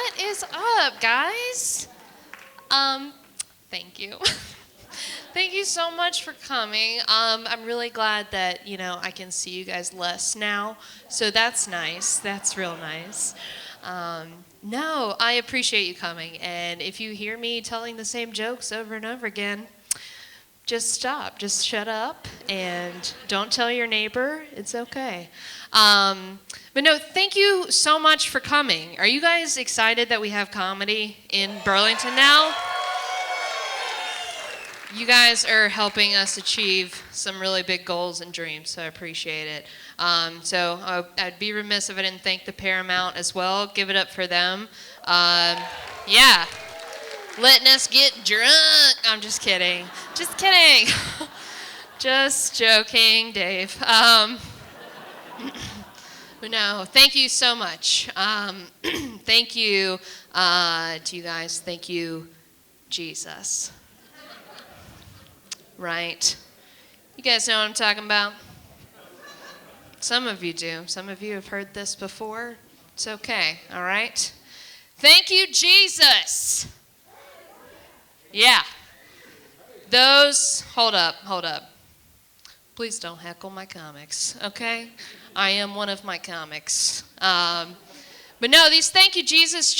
What is up, guys? Thank you. Thank you so much for coming. I'm really glad that, I can see you guys less now. So that's nice. That's real nice. No, I appreciate you coming. And if you hear me telling the same jokes over and over again, just stop. Just shut up and don't tell your neighbor. It's okay. But no, thank you so much for coming. Are you guys excited that we have comedy in Burlington now? You guys are helping us achieve some really big goals and dreams, so I appreciate it. So I'd be remiss if I didn't thank the Paramount as well. Give it up for them. Yeah. Letting us get drunk. I'm just kidding. Just kidding. Just joking, Dave. No, thank you so much. Thank you to you guys. Thank you, Jesus. Right? You guys know what I'm talking about? Some of you do. Some of you have heard this before. It's okay, all right? Thank you, Jesus. Yeah. Hold up. Please don't heckle my comics, okay? I am one of my comics. But no, these thank you, Jesus,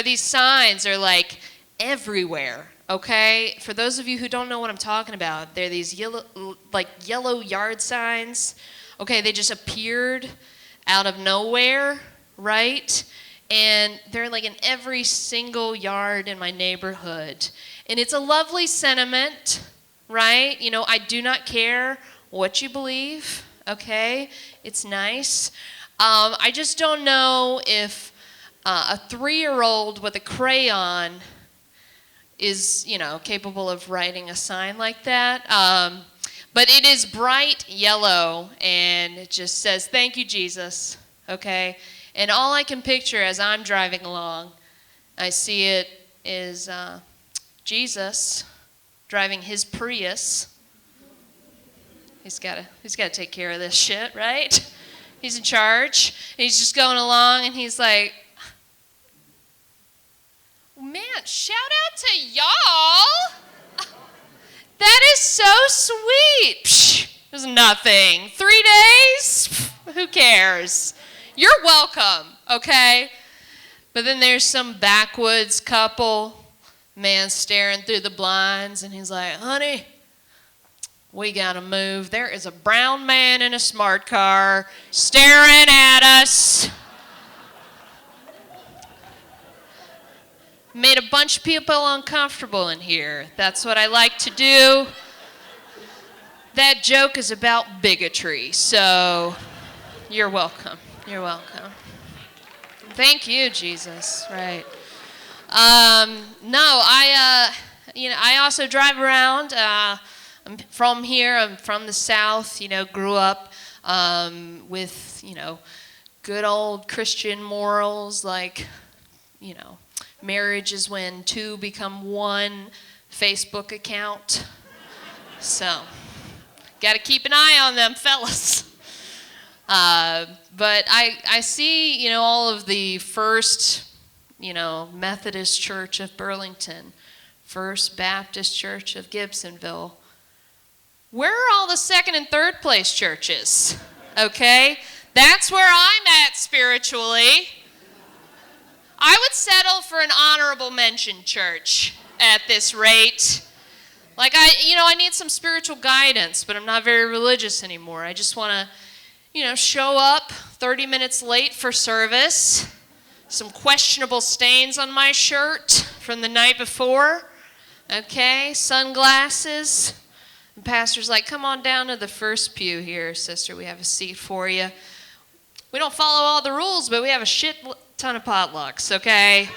these signs are like everywhere, okay? For those of you who don't know what I'm talking about, they're these yellow yard signs. Okay, they just appeared out of nowhere, right? And they're like in every single yard in my neighborhood. And it's a lovely sentiment, right? I do not care what you believe, okay? It's nice. I just don't know if a 3-year-old with a crayon is, capable of writing a sign like that. But it is bright yellow, and it just says, "Thank you, Jesus," okay? And all I can picture as I'm driving along, I see it is Jesus driving his Prius. He's got to take care of this shit, right? He's in charge. And he's just going along, and he's like, "Man, shout out to y'all. That is so sweet." Psh, it was nothing. 3 days? Pff, who cares? You're welcome, okay? But then there's some backwoods couple, man staring through the blinds, and he's like, "Honey, we gotta move. There is a brown man in a smart car staring at us." Made a bunch of people uncomfortable in here. That's what I like to do. That joke is about bigotry, so you're welcome. You're welcome. Thank you, Jesus. Right. No, I also drive around. I'm from here. I'm from the South. Grew up with good old Christian morals, like marriage is when 2 become 1 Facebook account. So, got to keep an eye on them fellas. But I see, all of the First, Methodist Church of Burlington, First Baptist Church of Gibsonville. Where are all the 2nd and 3rd place churches? Okay? That's where I'm at spiritually. I would settle for an honorable mention church at this rate. Like, I need some spiritual guidance, but I'm not very religious anymore. I just want to, show up 30 minutes late for service, some questionable stains on my shirt from the night before, okay, sunglasses. The pastor's like, "Come on down to the first pew here, sister. We have a seat for you. We don't follow all the rules, but we have a shit ton of potlucks, okay?"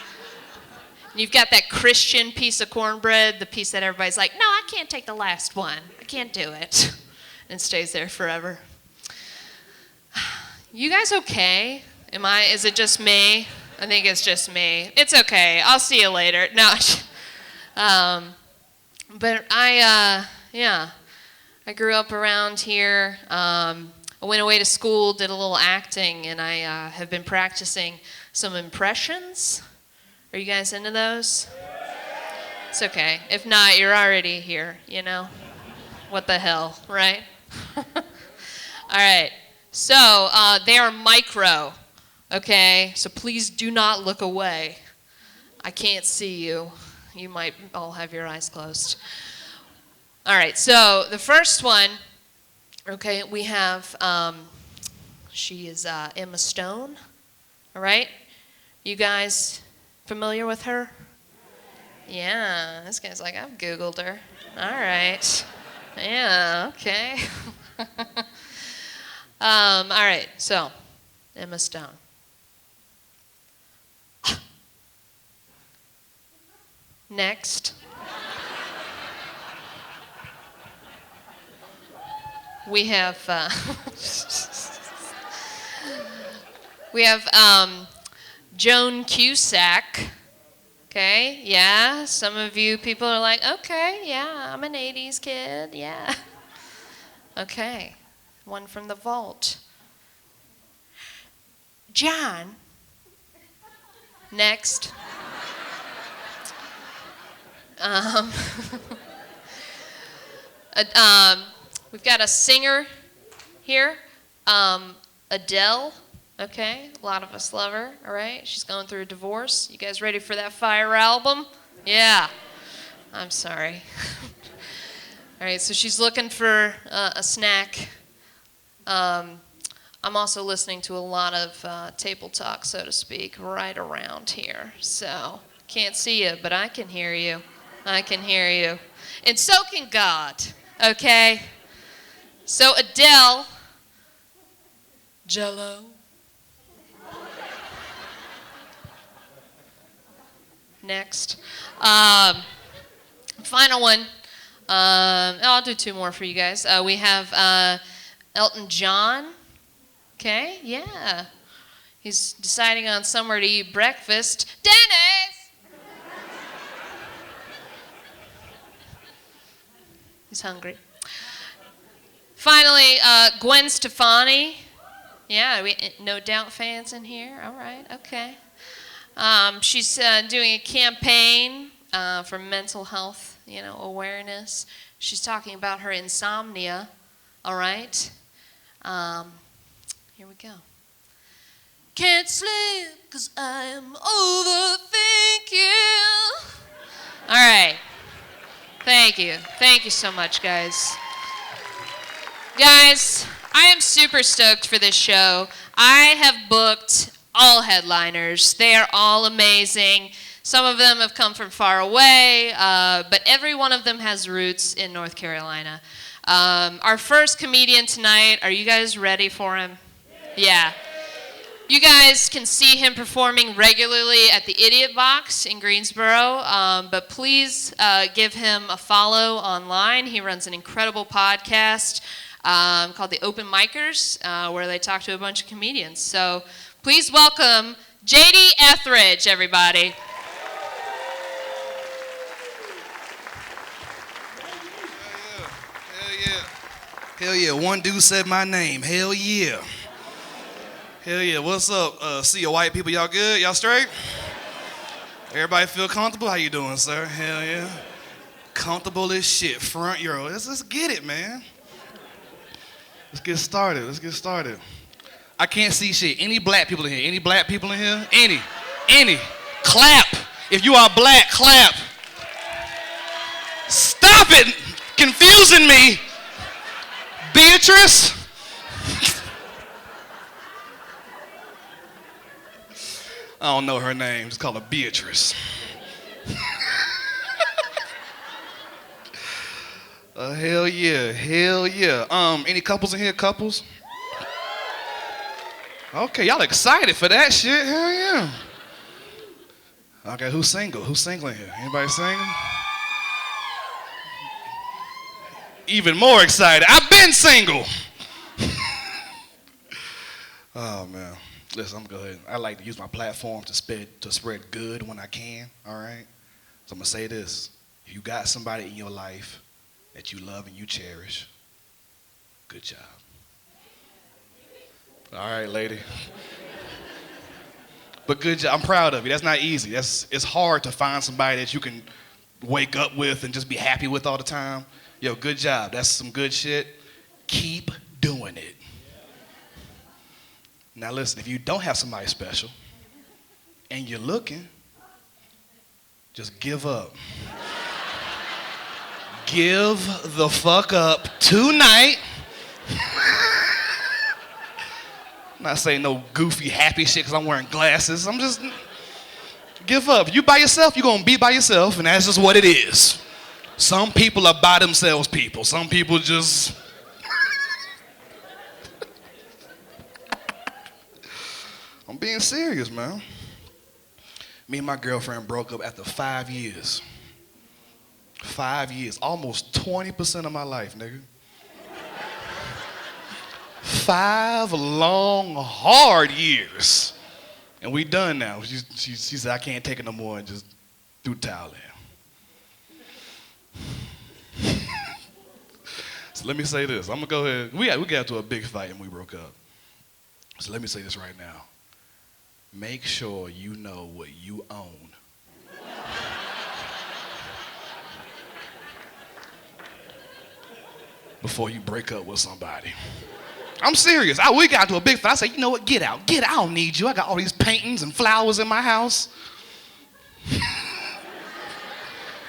And you've got that Christian piece of cornbread, the piece that everybody's like, "No, I can't take the last one. I can't do it." And it stays there forever. You guys okay? Is it just me? I think it's just me. It's okay. I'll see you later. No. But I grew up around here. I went away to school, did a little acting, and I have been practicing some impressions. Are you guys into those? It's okay. If not, you're already here, you know? What the hell, right? All right. So they are micro, okay? So please do not look away. I can't see you. You might all have your eyes closed. All right. So the first one, okay, we have, she is Emma Stone, all right? You guys familiar with her? Yeah, this guy's like, I've Googled her. All right. Yeah, okay. All right, so Emma Stone. Next. We have Joan Cusack. Okay, yeah, some of you people are like, okay, yeah, I'm an 80s kid, yeah. Okay, one from the vault. John. Next. We've got a singer here, Adele. Okay, a lot of us love her, all right? She's going through a divorce. You guys ready for that Fire album? Yeah. I'm sorry. All right, so she's looking for a snack. I'm also listening to a lot of table talk, so to speak, right around here. So, can't see you, but I can hear you. I can hear you. And so can God, okay? So Adele, Jello. Next. Final one. I'll do two more for you guys. We have Elton John. Okay, yeah. He's deciding on somewhere to eat breakfast. Dennis! He's hungry. Finally, Gwen Stefani. Yeah, we No Doubt fans in here. All right, okay. She's doing a campaign for mental health, awareness. She's talking about her insomnia. All right. Here we go. Can't sleep 'cause I'm overthinking. All right. Thank you. Thank you so much, guys. Guys, I am super stoked for this show. I have booked all headliners. They are all amazing. Some of them have come from far away, but every one of them has roots in North Carolina. Our first comedian tonight, are you guys ready for him? Yeah. You guys can see him performing regularly at the Idiot Box in Greensboro, but please give him a follow online. He runs an incredible podcast called The Open Micers, where they talk to a bunch of comedians. So please welcome J.D. Ethridge, everybody. Hell yeah. Hell yeah. One dude said my name. Hell yeah. Hell yeah. What's up? See you white people. Y'all good? Y'all straight? Everybody feel comfortable? How you doing, sir? Hell yeah. Comfortable as shit. Front row. Let's get it, man. Let's get started. I can't see shit. Any black people in here? Any black people in here? Any. Clap. If you are black, clap. Stop it. Confusing me. Beatrice. I don't know her name. Just call her Beatrice. Hell yeah. Any couples in here? Couples? Okay, y'all excited for that shit? Hell yeah. Okay, who's single? Who's single in here? Anybody single? Even more excited. I've been single. Oh man. Listen, I'm good. I like to use my platform to spread good when I can, all right? So I'm gonna say this. If you got somebody in your life that you love and you cherish, good job. All right, lady. But good job. I'm proud of you. That's not easy. It's hard to find somebody that you can wake up with and just be happy with all the time. Yo, good job. That's some good shit. Keep doing it. Now listen, if you don't have somebody special and you're looking, just give up. Give the fuck up tonight. I'm not saying no goofy, happy shit because I'm wearing glasses. I'm just, give up. You by yourself, you're going to be by yourself, and that's just what it is. Some people are by themselves people. Some people just... I'm being serious, man. Me and my girlfriend broke up after 5 years. 5 years, almost 20% of my life, nigga. 5 long, hard years. And we done now. She said, I can't take it no more, and just threw the towel in. So let me say this. I'm going to go ahead. We got into a big fight and we broke up. So let me say this right now. Make sure you know what you own. Before you break up with somebody. I'm serious. We got into a big fight. I said, you know what? Get out. Get out. I don't need you. I got all these paintings and flowers in my house.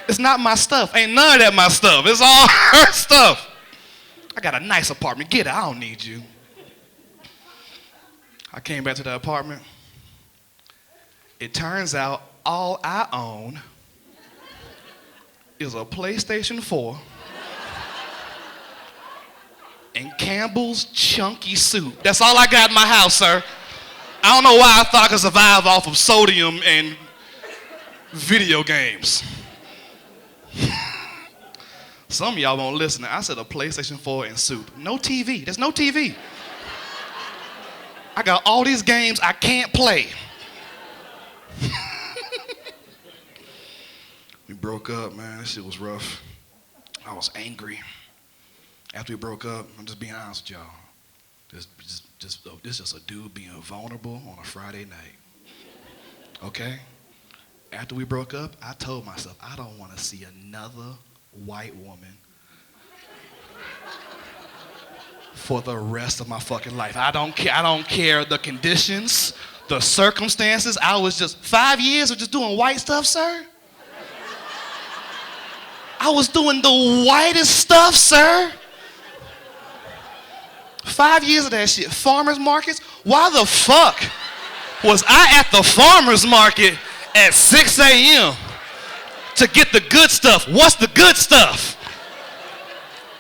It's not my stuff. Ain't none of that my stuff. It's all her stuff. I got a nice apartment. Get out. I don't need you. I came back to the apartment. It turns out all I own is a PlayStation 4 and Campbell's chunky soup. That's all I got in my house, sir. I don't know why I thought I could survive off of sodium and video games. Some of y'all won't listen. I said a PlayStation 4 and soup. No TV. There's no TV. I got all these games I can't play. We broke up, man. That shit was rough. I was angry. After we broke up, I'm just being honest with y'all. This is just a dude being vulnerable on a Friday night. Okay? After we broke up, I told myself, I don't want to see another white woman for the rest of my fucking life. I don't care the conditions, the circumstances. I was just 5 years of just doing white stuff, sir. I was doing the whitest stuff, sir. 5 years of that shit. Farmers markets? Why the fuck was I at the farmers market at 6 a.m. to get the good stuff? What's the good stuff?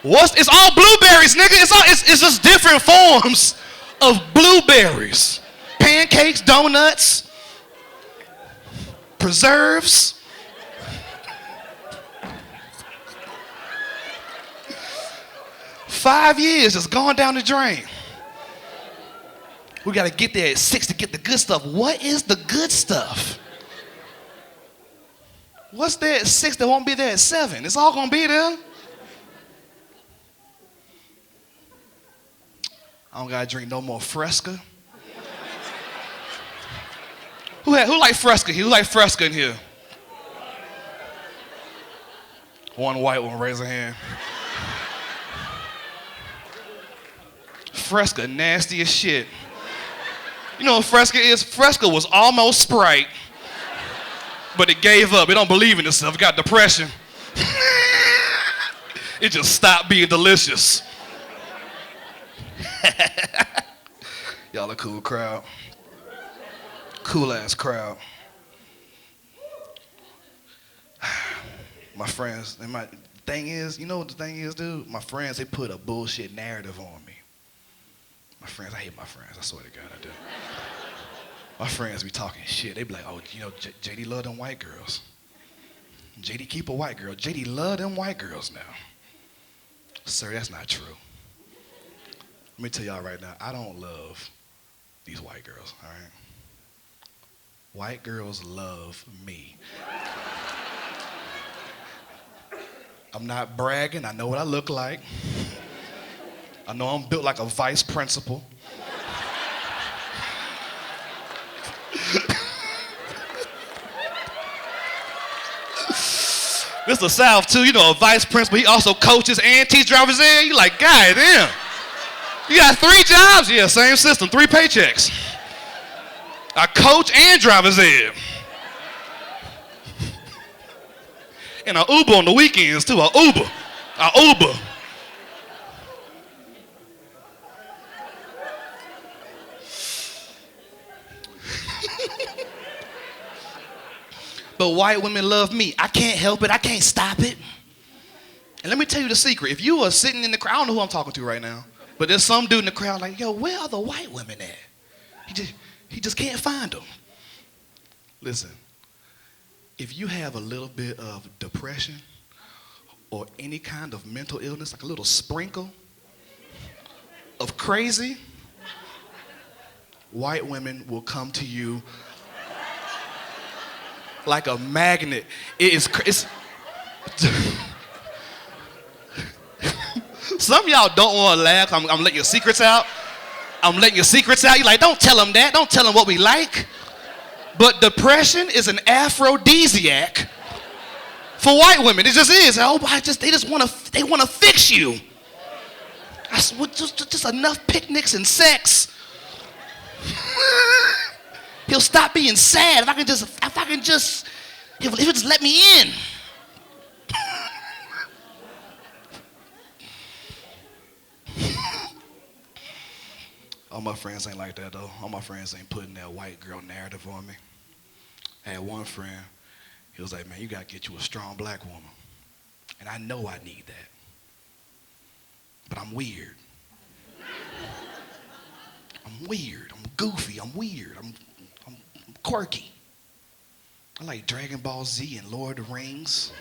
It's all blueberries, nigga. It's just different forms of blueberries. Pancakes, donuts, preserves. $5 years just gone down the drain. We gotta get there at 6 to get the good stuff. What is the good stuff? What's there at 6 that won't be there at 7? It's all gonna be there. I don't gotta drink no more Fresca. Who like Fresca here? Who like Fresca in here? One white one, raise a hand. Fresca, nasty as shit. You know what Fresca is? Fresca was almost Sprite, but it gave up. It don't believe in itself. It got depression. It just stopped being delicious. Y'all a cool crowd. Cool ass crowd. My friends, and my thing is, you know what the thing is, dude? My friends, they put a bullshit narrative on me. My friends, I hate my friends. I swear to God, I do. My friends be talking shit. They be like, oh, you know, JD love them white girls. JD keep a white girl. JD love them white girls now. Sir, that's not true. Let me tell y'all right now, I don't love these white girls, all right? White girls love me. I'm not bragging. I know what I look like. I know I'm built like a vice principal. This is the South too, you know, a vice principal. He also coaches and teaches driver's ed. You like, God damn. You got 3 jobs? Yeah, same system, 3 paychecks. I coach and driver's ed. And I Uber on the weekends too, I Uber. But white women love me. I can't help it. I can't stop it. And let me tell you the secret. If you are sitting in the crowd, I don't know who I'm talking to right now, but there's some dude in the crowd like, yo, where are the white women at? He just can't find them. Listen, if you have a little bit of depression or any kind of mental illness, like a little sprinkle of crazy, white women will come to you like a magnet. It's some of y'all don't want to laugh. I'm letting your secrets out. You're like, don't tell them that. Don't tell them what we like. But depression is an aphrodisiac for white women. It just is. They want to fix you. Just enough picnics and sex. He'll stop being sad if he'll just let me in. All my friends ain't like that though. All my friends ain't putting that white girl narrative on me. I had one friend, he was like, man, you gotta get you a strong black woman. And I know I need that. But I'm weird. I'm goofy, I'm weird, I'm quirky. I like Dragon Ball Z and Lord of the Rings.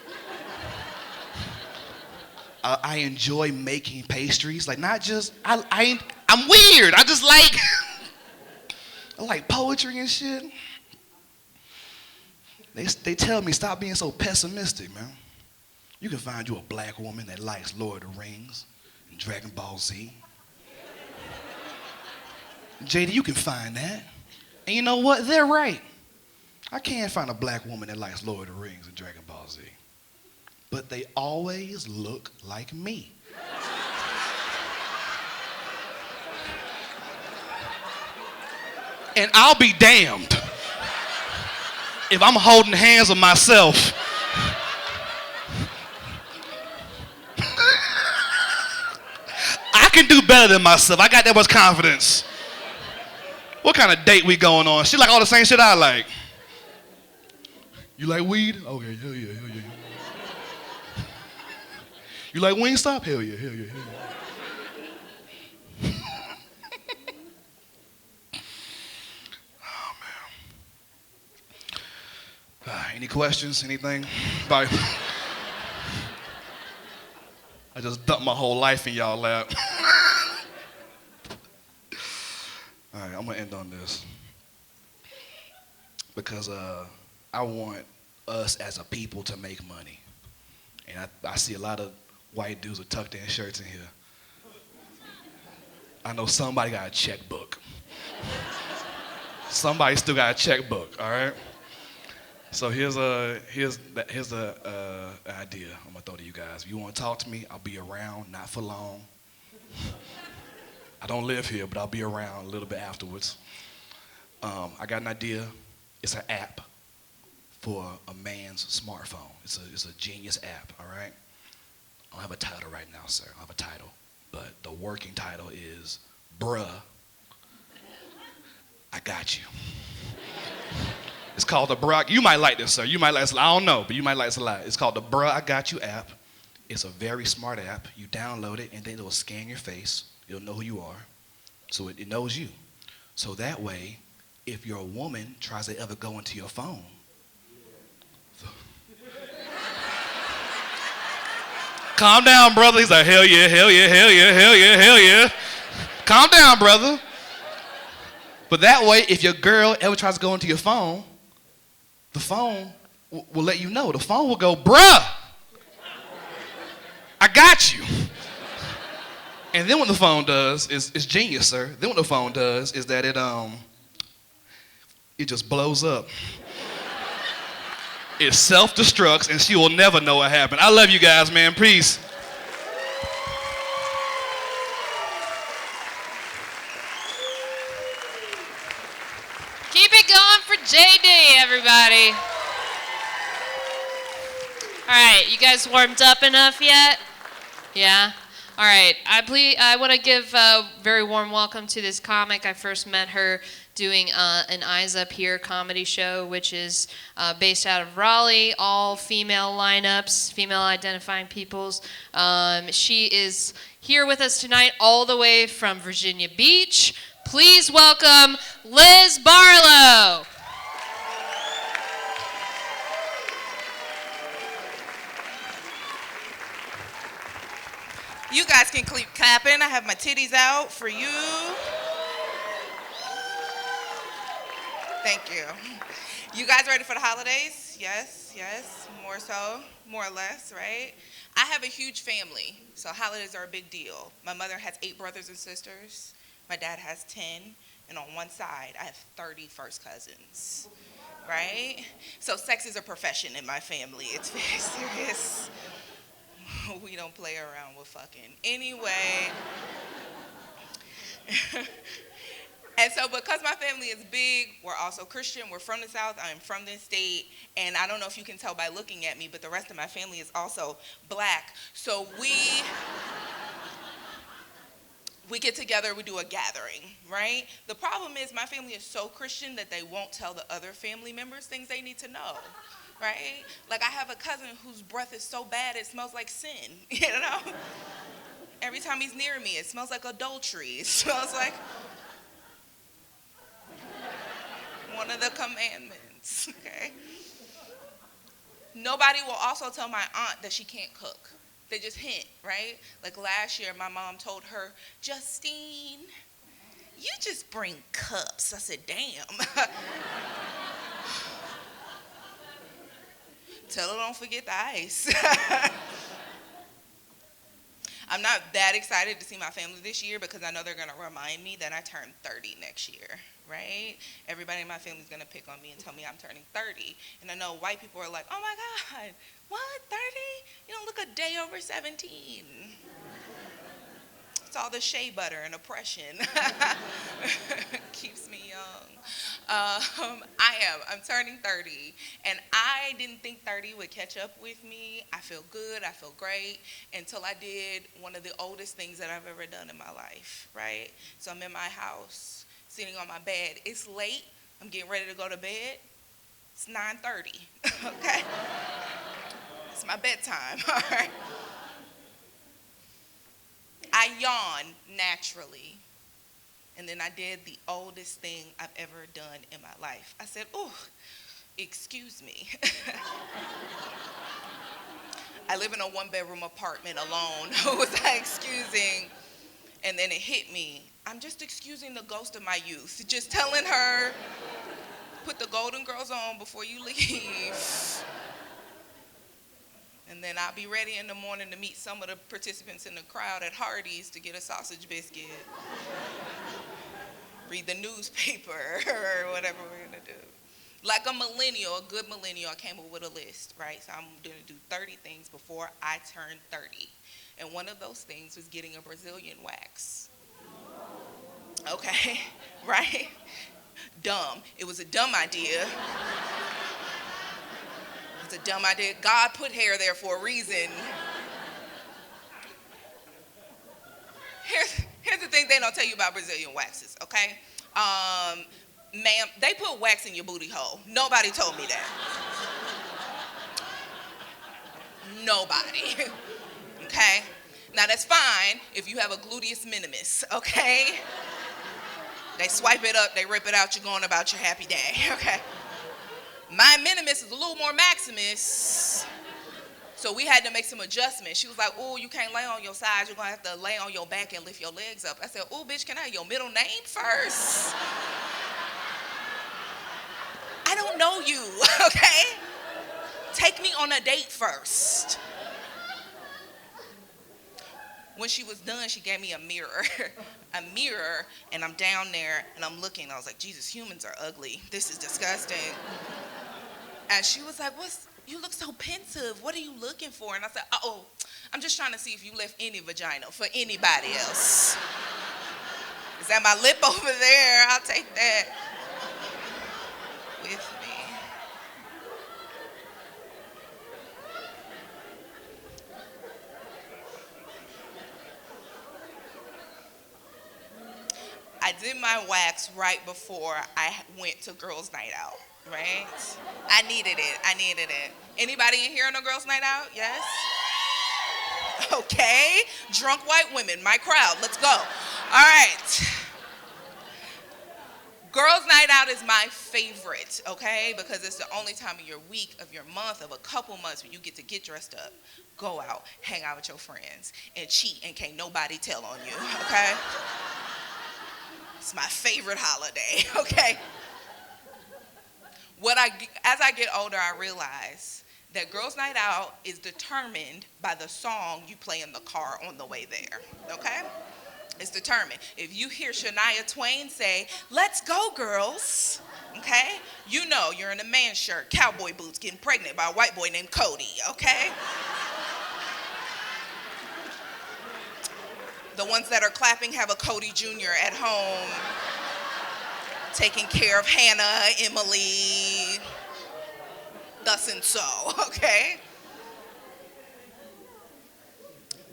I enjoy making pastries, like not just, I'm weird, I just like, I like poetry and shit. They tell me stop being so pessimistic, man. You can find you a black woman that likes Lord of the Rings and Dragon Ball Z. JD, you can find that. And you know what? They're right. I can't find a black woman that likes Lord of the Rings and Dragon Ball Z. But they always look like me. And I'll be damned if I'm holding hands with myself. I can do better than myself. I got that much confidence. What kind of date we going on? She like all the same shit I like. You like weed? Okay, hell yeah. You like Wingstop? Hell yeah. Oh, man. Any questions? Anything? Bye. I just dumped my whole life in y'all lap. All right, I'm gonna end on this. Because I want us as a people to make money. And I see a lot of white dudes with tucked in shirts in here. I know somebody got a checkbook. Somebody still got a checkbook, all right? So here's the idea I'm gonna throw to you guys. If you wanna talk to me, I'll be around, not for long. I don't live here, but I'll be around a little bit afterwards. I got an idea. It's an app for a man's smartphone. It's a genius app, all right? I don't have a title right now, sir. I don't have a title. But the working title is, Bruh, I got you. It's called the Bruh. You might like this, sir. You might like this. I don't know, but you might like this a lot. It's called the Bruh, I Got You app. It's a very smart app. You download it, and then it'll scan your face. It'll know who you are. So it knows you. So that way, if your woman tries to ever go into your phone, calm down, brother. He's like, hell yeah. Calm down, brother. But that way, if your girl ever tries to go into your phone, the phone will let you know. The phone will go, bruh, I got you. And then what the phone does is genius, sir. Then what the phone does is that it just blows up. it self-destructs, and she will never know what happened. I love you guys, man. Peace. Keep it going for JD, everybody. All right, you guys warmed up enough yet? Yeah? All right, I want to give a very warm welcome to this comic. I first met her doing an Eyes Up Here comedy show, which is based out of Raleigh, all female lineups, female identifying peoples. She is here with us tonight all the way from Virginia Beach. Please welcome Liz Barlow. You guys can keep clapping. I have my titties out for you. Thank you. You guys ready for the holidays? Yes, more so, more or less, right? I have a huge family, so holidays are a big deal. My mother has 8 brothers and sisters. My dad has 10, and on one side, I have 30 first cousins, right? So sex is a profession in my family. It's very serious. We don't play around with fucking. Anyway. And so because my family is big, we're also Christian. We're from the South. I'm from this state. And I don't know if you can tell by looking at me, but the rest of my family is also black. So we get together, we do a gathering, right? The problem is my family is so Christian that they won't tell the other family members things they need to know. Right? Like I have a cousin whose breath is so bad it smells like sin, you know? Every time he's near me, it smells like adultery. It smells like one of the commandments, okay? Nobody will also tell my aunt that she can't cook. They just hint, right? Like last year, my mom told her, Justine, you just bring cups. I said, damn. Tell her don't forget the ice. I'm not that excited to see my family this year because I know they're going to remind me that I turn 30 next year, right? Everybody in my family is going to pick on me and tell me I'm turning 30. And I know white people are like, oh my God, what, 30? You don't look a day over 17. It's all the shea butter and oppression. Keeps me young. I'm turning 30, and I didn't think 30 would catch up with me. I feel good, I feel great, until I did one of the oldest things that I've ever done in my life, right? So I'm in my house, sitting on my bed. It's late, I'm getting ready to go to bed. It's 9:30, okay? It's my bedtime, all right? I yawn naturally. And then I did the oldest thing I've ever done in my life. I said, oh, excuse me. I live in a 1-bedroom apartment alone. Who was I excusing? And then it hit me. I'm just excusing the ghost of my youth. Just telling her, put the Golden Girls on before you leave. And then I'll be ready in the morning to meet some of the participants in the crowd at Hardee's to get a sausage biscuit. Read the newspaper or whatever we're going to do. Like a millennial, a good millennial, I came up with a list, right? So I'm going to do 30 things before I turn 30. And one of those things was getting a Brazilian wax. Okay, right? Dumb. It was a dumb idea. It's a dumb idea. God put hair there for a reason. Here's the thing they don't tell you about Brazilian waxes, okay? Ma'am, they put wax in your booty hole. Nobody told me that. Nobody. Okay? Now that's fine if you have a gluteus minimus, okay? They swipe it up, they rip it out, you're going about your happy day, okay? My minimus is a little more maximus, so we had to make some adjustments. She was like, oh, you can't lay on your side, you're going to have to lay on your back and lift your legs up. I said, oh, bitch, can I have your middle name first? I don't know you, okay? Take me on a date first. When she was done, she gave me a mirror, and I'm down there, and I'm looking. I was like, Jesus, humans are ugly. This is disgusting. And she was like, you look so pensive. What are you looking for? And I said, oh, I'm just trying to see if you left any vagina for anybody else. Is that my lip over there? I'll take that with me. I did my wax right before I went to girls' night out, right? I needed it. Anybody in here on a girls' night out? Yes? Okay. Drunk white women, my crowd. Let's go. All right. Girls' night out is my favorite, okay? Because it's the only time of your week, of your month, of a couple months when you get to get dressed up, go out, hang out with your friends, and cheat and can't nobody tell on you, okay? It's my favorite holiday, okay? As I get older, I realize that girls' night out is determined by the song you play in the car on the way there, okay? It's determined. If you hear Shania Twain say, "Let's go, girls," okay? You know you're in a man shirt, cowboy boots, getting pregnant by a white boy named Cody, okay? The ones that are clapping have a Cody Jr. at home, taking care of Hannah, Emily, thus and so, okay?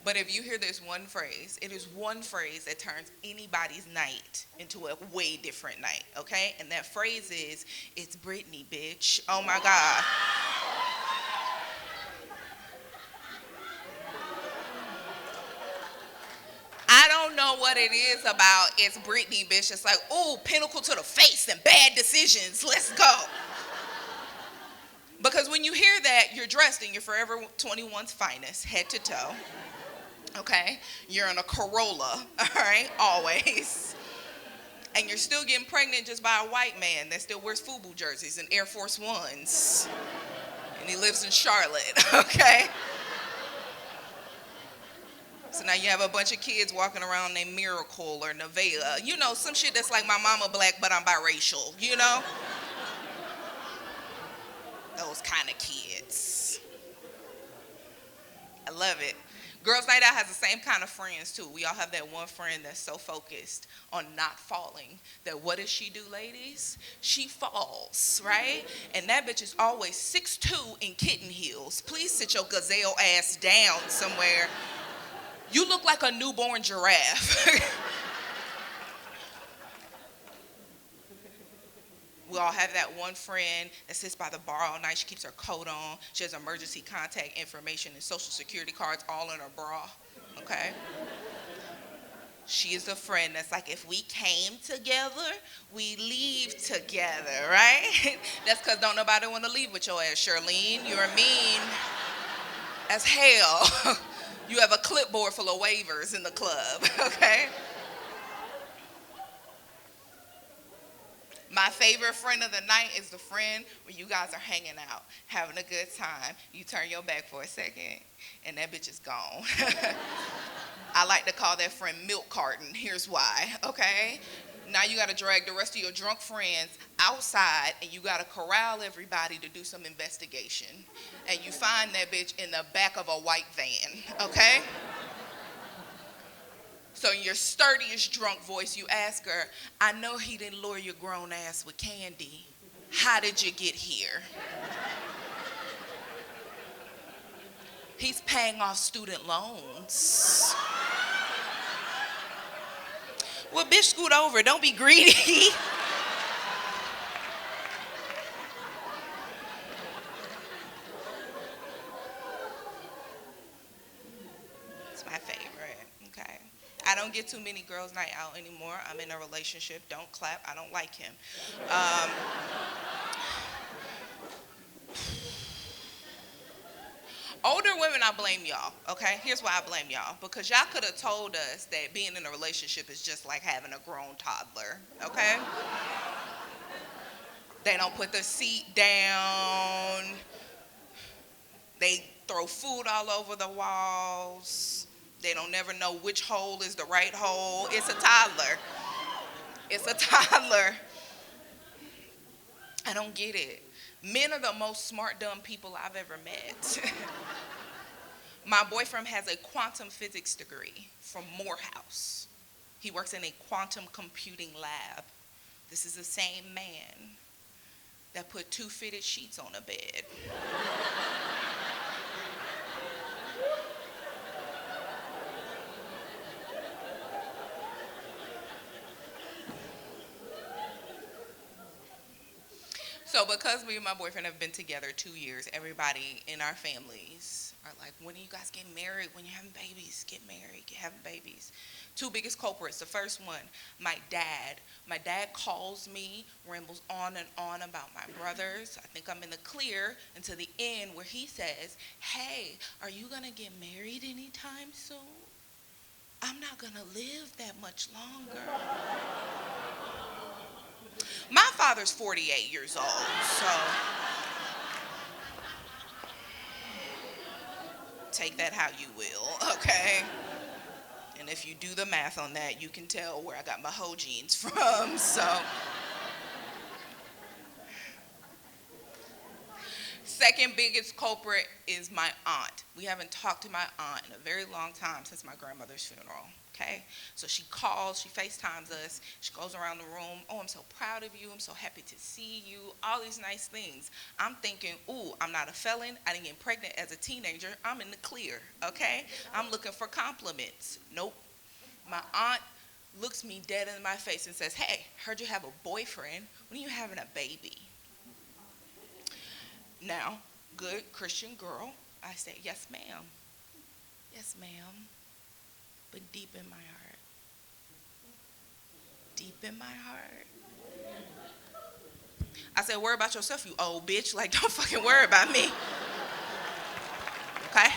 But if you hear this one phrase, it is one phrase that turns anybody's night into a way different night, okay? And that phrase is, "It's Britney, bitch." Oh my God. I don't know what it is about "It's Britney, bitch." It's like, ooh, pinnacle to the face and bad decisions. Let's go. Because when you hear that, you're dressed in your Forever 21's finest, head to toe. Okay? You're in a Corolla, all right? Always. And you're still getting pregnant just by a white man that still wears FUBU jerseys and Air Force Ones. And he lives in Charlotte, okay? So now you have a bunch of kids walking around named Miracle or Nevaeh. You know, some shit that's like my mama black, but I'm biracial, you know? Those kind of kids. I love it. Girls' Night Out has the same kind of friends, too. We all have that one friend that's so focused on not falling that what does she do, ladies? She falls, right? And that bitch is always 6'2" in kitten heels. Please sit your gazelle ass down somewhere. You look like a newborn giraffe. We all have that one friend that sits by the bar all night. She keeps her coat on. She has emergency contact information and social security cards all in her bra, okay? She is the friend that's like, if we came together, we leave together, right? That's because don't nobody want to leave with your ass, Charlene. You're mean as hell. You have a clipboard full of waivers in the club, okay? My favorite friend of the night is the friend where you guys are hanging out, having a good time. You turn your back for a second, and that bitch is gone. I like to call that friend milk carton. Here's why, okay? Now you got to drag the rest of your drunk friends outside, and you got to corral everybody to do some investigation. And you find that bitch in the back of a white van, okay? So in your sturdiest drunk voice, you ask her, "I know he didn't lure your grown ass with candy. How did you get here?" "He's paying off student loans." "Well, bitch, scoot over. Don't be greedy." It's my favorite, okay? I don't get too many girls' night out anymore. I'm in a relationship. Don't clap. I don't like him. Older women, I blame y'all, okay? Here's why I blame y'all. Because y'all could have told us that being in a relationship is just like having a grown toddler, okay? They don't put the seat down. They throw food all over the walls. They don't never know which hole is the right hole. It's a toddler. It's a toddler. I don't get it. Men are the most smart, dumb people I've ever met. My boyfriend has a quantum physics degree from Morehouse. He works in a quantum computing lab. This is the same man that put 2 fitted sheets on a bed. So because me and my boyfriend have been together 2 years, everybody in our families are like, when are you guys getting married? When you're having babies, get married, having babies. 2 biggest culprits. The first one, my dad. My dad calls me, rambles on and on about my brothers. I think I'm in the clear until the end where he says, hey, are you going to get married anytime soon? I'm not going to live that much longer. My father's 48 years old, so take that how you will, okay? And if you do the math on that, you can tell where I got my hoe jeans from, so. Second biggest culprit is my aunt. We haven't talked to my aunt in a very long time since my grandmother's funeral, okay? So she calls, she FaceTimes us, she goes around the room, oh, I'm so proud of you, I'm so happy to see you, all these nice things. I'm thinking, ooh, I'm not a felon, I didn't get pregnant as a teenager, I'm in the clear, okay? I'm looking for compliments. Nope. My aunt looks me dead in my face and says, hey, heard you have a boyfriend, when are you having a baby? Now, good Christian girl, I say, yes, ma'am. Yes, ma'am. But deep in my heart. Deep in my heart. I said, worry about yourself, you old bitch. Like, don't fucking worry about me. Okay?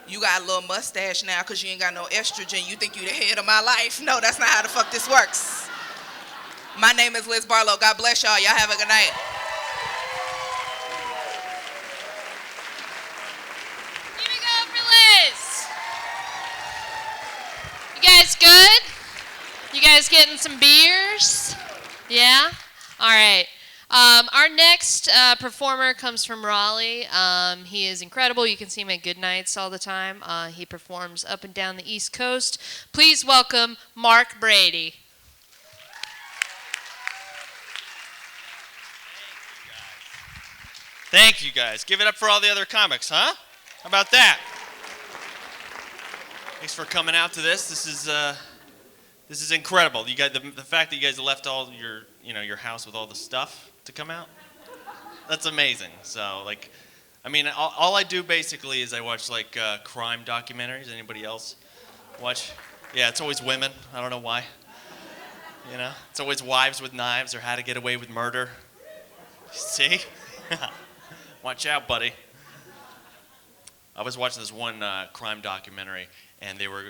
You got a little mustache now because you ain't got no estrogen. You think you the head of my life. No, that's not how the fuck this works. My name is Liz Barlow. God bless y'all. Y'all have a good night. You guys good? You guys getting some beers? Yeah? All right. Our next performer comes from Raleigh. He is incredible. You can see him at Good Nights all the time. He performs up and down the East Coast. Please welcome Mark Brady. Thank you guys. Give it up for all the other comics, huh? How about that? Thanks for coming out to this. This is incredible. You guys, the fact that you guys left all your house with all the stuff to come out, that's amazing. So all I do basically is I watch crime documentaries. Anybody else watch? Yeah, it's always women. I don't know why. It's always wives with knives or how to get away with murder. See? Watch out, buddy. I was watching this one crime documentary, and they were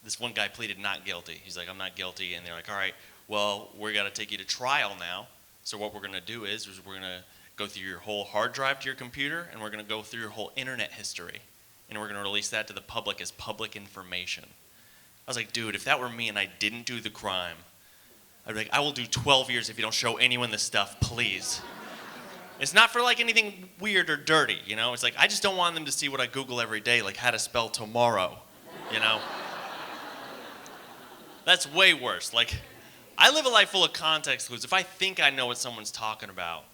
this one guy pleaded not guilty. He's like, I'm not guilty, and they're like, all right, well, we're gonna take you to trial now. So what we're gonna do is we're gonna go through your whole hard drive to your computer, and we're gonna go through your whole internet history, and we're gonna release that to the public as public information. I was like, dude, if that were me and I didn't do the crime, I'd be like, I will do 12 years if you don't show anyone this stuff, please. It's not for anything weird or dirty, It's like, I just don't want them to see what I Google every day, like how to spell tomorrow, That's way worse. I live a life full of context clues. If I think I know what someone's talking about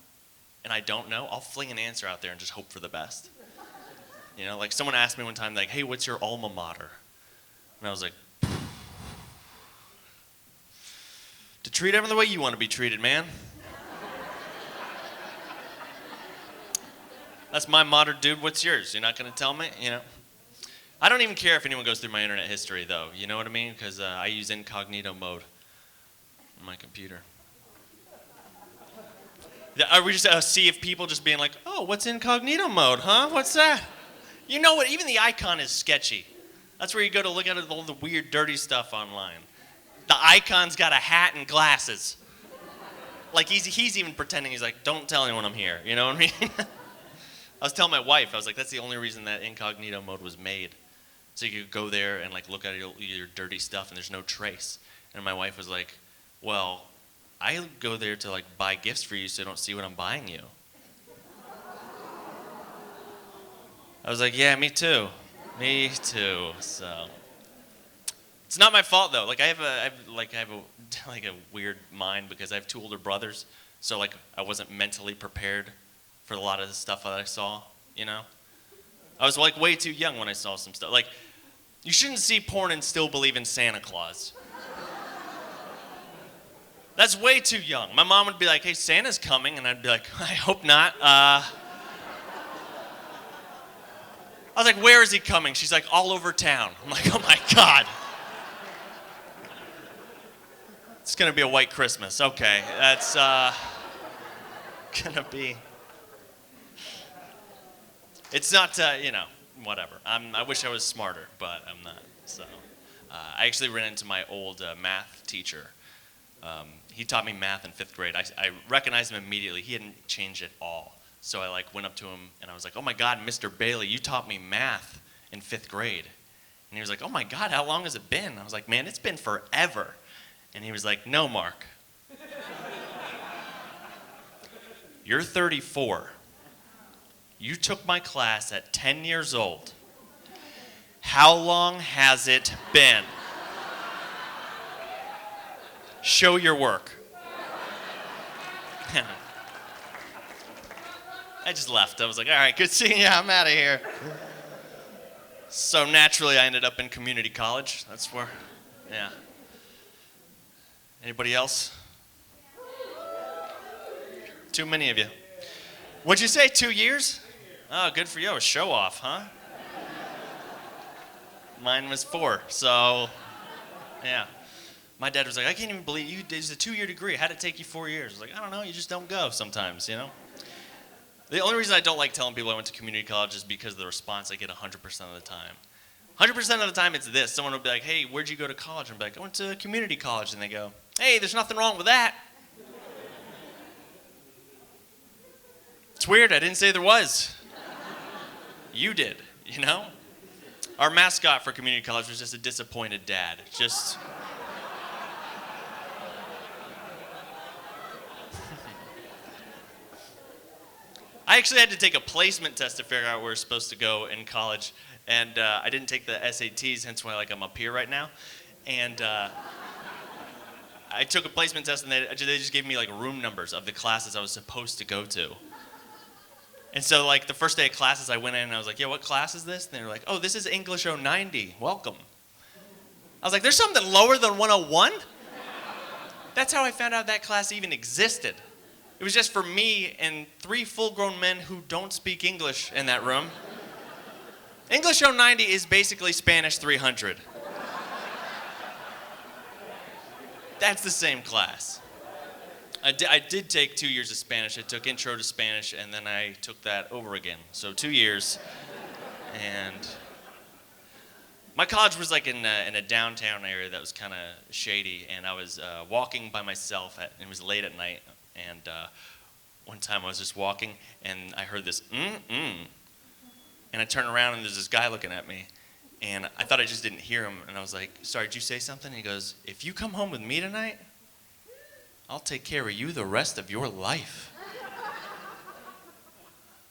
and I don't know, I'll fling an answer out there and just hope for the best. Someone asked me one time, hey, what's your alma mater? And I was like, to treat everyone the way you want to be treated, man. That's my mater, dude. What's yours? You're not going to tell me? I don't even care if anyone goes through my internet history, though. You know what I mean? Because I use incognito mode on my computer. We just see if people just being like, oh, what's incognito mode, huh? What's that? You know what? Even the icon is sketchy. That's where you go to look at all the weird, dirty stuff online. The icon's got a hat and glasses. He's even pretending. He's like, don't tell anyone I'm here. You know what I mean? I was telling my wife, I was like, that's the only reason that incognito mode was made. So you could go there and look at your dirty stuff and there's no trace. And my wife was like, well, I go there to like buy gifts for you so you don't see what I'm buying you. I was like, yeah, me too. Me too. So it's not my fault though. Like I have a weird mind because I have 2 older brothers. So like I wasn't mentally prepared for a lot of the stuff that I saw, you know? I was like way too young when I saw some stuff. Like you shouldn't see porn and still believe in Santa Claus. That's way too young. My mom would be like, hey, Santa's coming, and I'd be like, I hope not. I was like, where is he coming? She's like, all over town. I'm like, oh my God. It's gonna be a white Christmas. Okay, that's gonna be. It's not, whatever. I wish I was smarter, but I'm not. So, I actually ran into my old math teacher. He taught me math in 5th grade. I recognized him immediately. He hadn't changed at all. So I went up to him and I was like, oh my God, Mr. Bailey, you taught me math in 5th grade. And he was like, oh my God, how long has it been? I was like, man, it's been forever. And he was like, no, Mark. You're 34. You took my class at 10 years old. How long has it been? Show your work. I just left. I was like, all right, good seeing you. I'm out of here. So naturally, I ended up in community college. That's where, yeah. Anybody else? Too many of you. What'd you say, 2 years? Oh, good for you. A show off, huh? Mine was 4, so, yeah. My dad was like, I can't even believe you did a 2-year degree. How'd it take you 4 years? I was like, I don't know, you just don't go sometimes, you know? The only reason I don't like telling people I went to community college is because of the response I get 100% of the time. 100% of the time it's this. Someone will be like, hey, where'd you go to college? And I'll be like, I went to community college. And they go, hey, there's nothing wrong with that. It's weird, I didn't say there was. You did, you know? Our mascot for community college was just a disappointed dad. Just... I actually had to take a placement test to figure out where we're supposed to go in college, and I didn't take the SATs, hence why I'm up here right now. And I took a placement test, and they just gave me room numbers of the classes I was supposed to go to. And so the first day of classes, I went in and I was like, yeah, what class is this? And they were like, oh, this is English 090. Welcome. I was like, there's something lower than 101? That's how I found out that class even existed. It was just for me and 3 full-grown men who don't speak English in that room. English 090 is basically Spanish 300. That's the same class. I did take 2 years of Spanish. I took Intro to Spanish, and then I took that over again. So 2 years, and my college was in a downtown area that was kind of shady, and I was walking by myself. It was late at night. And one time I was just walking, and I heard this, And I turned around, and there's this guy looking at me. And I thought I just didn't hear him. And I was like, sorry, did you say something? And he goes, if you come home with me tonight, I'll take care of you the rest of your life.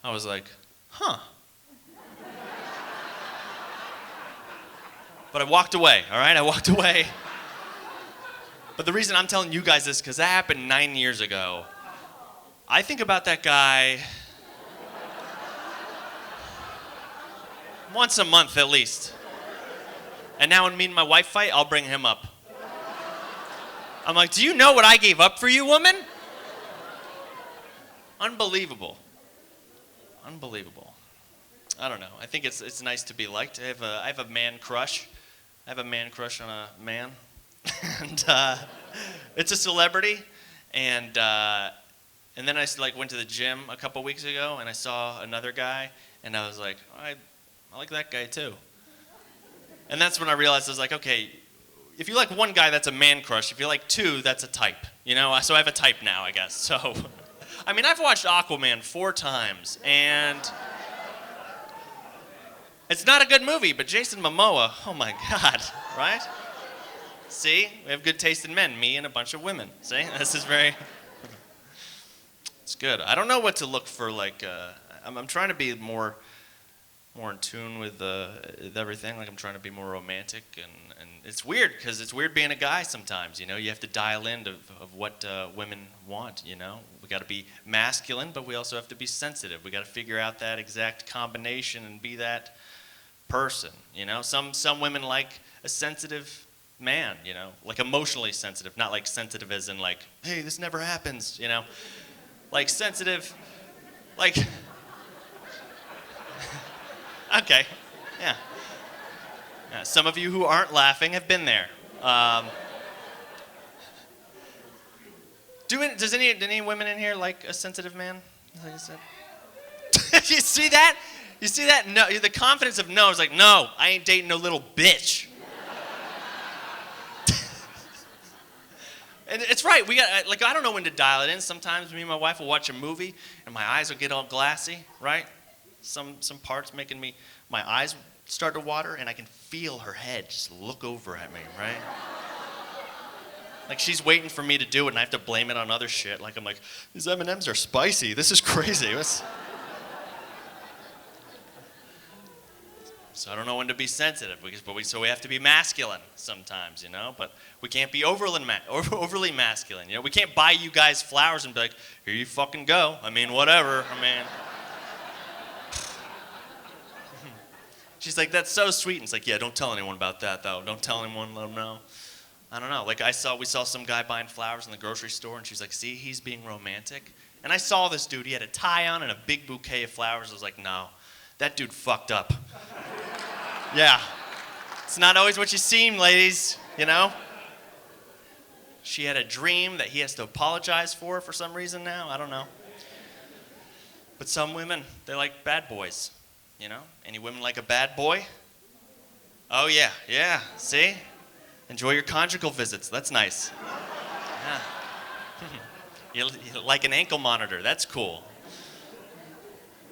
I was like, huh. But I walked away, all right? I walked away. But the reason I'm telling you guys this, because that happened 9 years ago. I think about that guy once a month at least. And now when me and my wife fight, I'll bring him up. I'm like, do you know what I gave up for you, woman? Unbelievable. Unbelievable. I don't know. I think it's nice to be liked. I have a man crush. I have a man crush on a man. And it's a celebrity, and then I went to the gym a couple weeks ago, and I saw another guy, and I was like, I like that guy too. And that's when I realized I was like, okay, if you like one guy, that's a man crush. If you like 2, that's a type, you know. So I have a type now, I guess. So, I mean, I've watched Aquaman 4 times, and it's not a good movie, but Jason Momoa, oh my God, right? See? We have good taste in men, me and a bunch of women. See? This is very... It's good. I don't know what to look for, like, I'm trying to be more in tune with everything. Like, I'm trying to be more romantic, and it's weird, because it's weird being a guy sometimes, you know? You have to dial in of what women want, you know? We got to be masculine, but we also have to be sensitive. We got to figure out that exact combination and be that person, you know? Some women like a sensitive man, you know? Like, emotionally sensitive, not like sensitive as in like, hey, this never happens, you know? Like, sensitive, like... Okay, yeah. Some of you who aren't laughing have been there. Does any women in here like a sensitive man? Like I said. You see that? You see that? No, the confidence of no is like, no, I ain't dating no little bitch. And it's right. We got like I don't know when to dial it in. Sometimes me and my wife will watch a movie and my eyes will get all glassy, right? Some parts making my eyes start to water, and I can feel her head just look over at me, right? Like she's waiting for me to do it, and I have to blame it on other shit. Like I'm like, these M&Ms are spicy. This is crazy. So I don't know when to be sensitive, so we have to be masculine sometimes, you know. But we can't be overly masculine, you know. We can't buy you guys flowers and be like, here you fucking go. I mean, whatever. I mean. She's like, that's so sweet. And it's like, yeah, don't tell anyone about that, though. Don't tell anyone, let them know. I don't know. Like, we saw some guy buying flowers in the grocery store, and she's like, see, he's being romantic. And I saw this dude. He had a tie on and a big bouquet of flowers. I was like, no, that dude fucked up. Yeah. It's not always what you seem, ladies, you know? She had a dream that he has to apologize for some reason now. I don't know. But some women, they like bad boys. You know, any women like a bad boy? Oh yeah, see? Enjoy your conjugal visits, that's nice. Yeah. you like an ankle monitor, that's cool.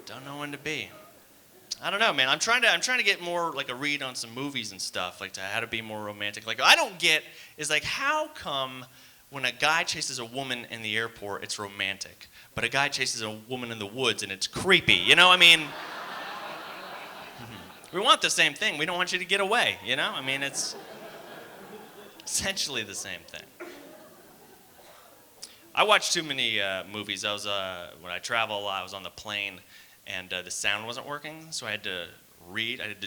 Don't know when to be. I don't know, man, I'm trying to get more like a read on some movies and stuff, like to how to be more romantic. Like I don't get is like how come when a guy chases a woman in the airport, it's romantic, but a guy chases a woman in the woods and it's creepy, you know, I mean... We want the same thing. We don't want you to get away, you know? I mean, it's essentially the same thing. I watch too many movies. When I travel a lot, I was on the plane, and the sound wasn't working, so I had to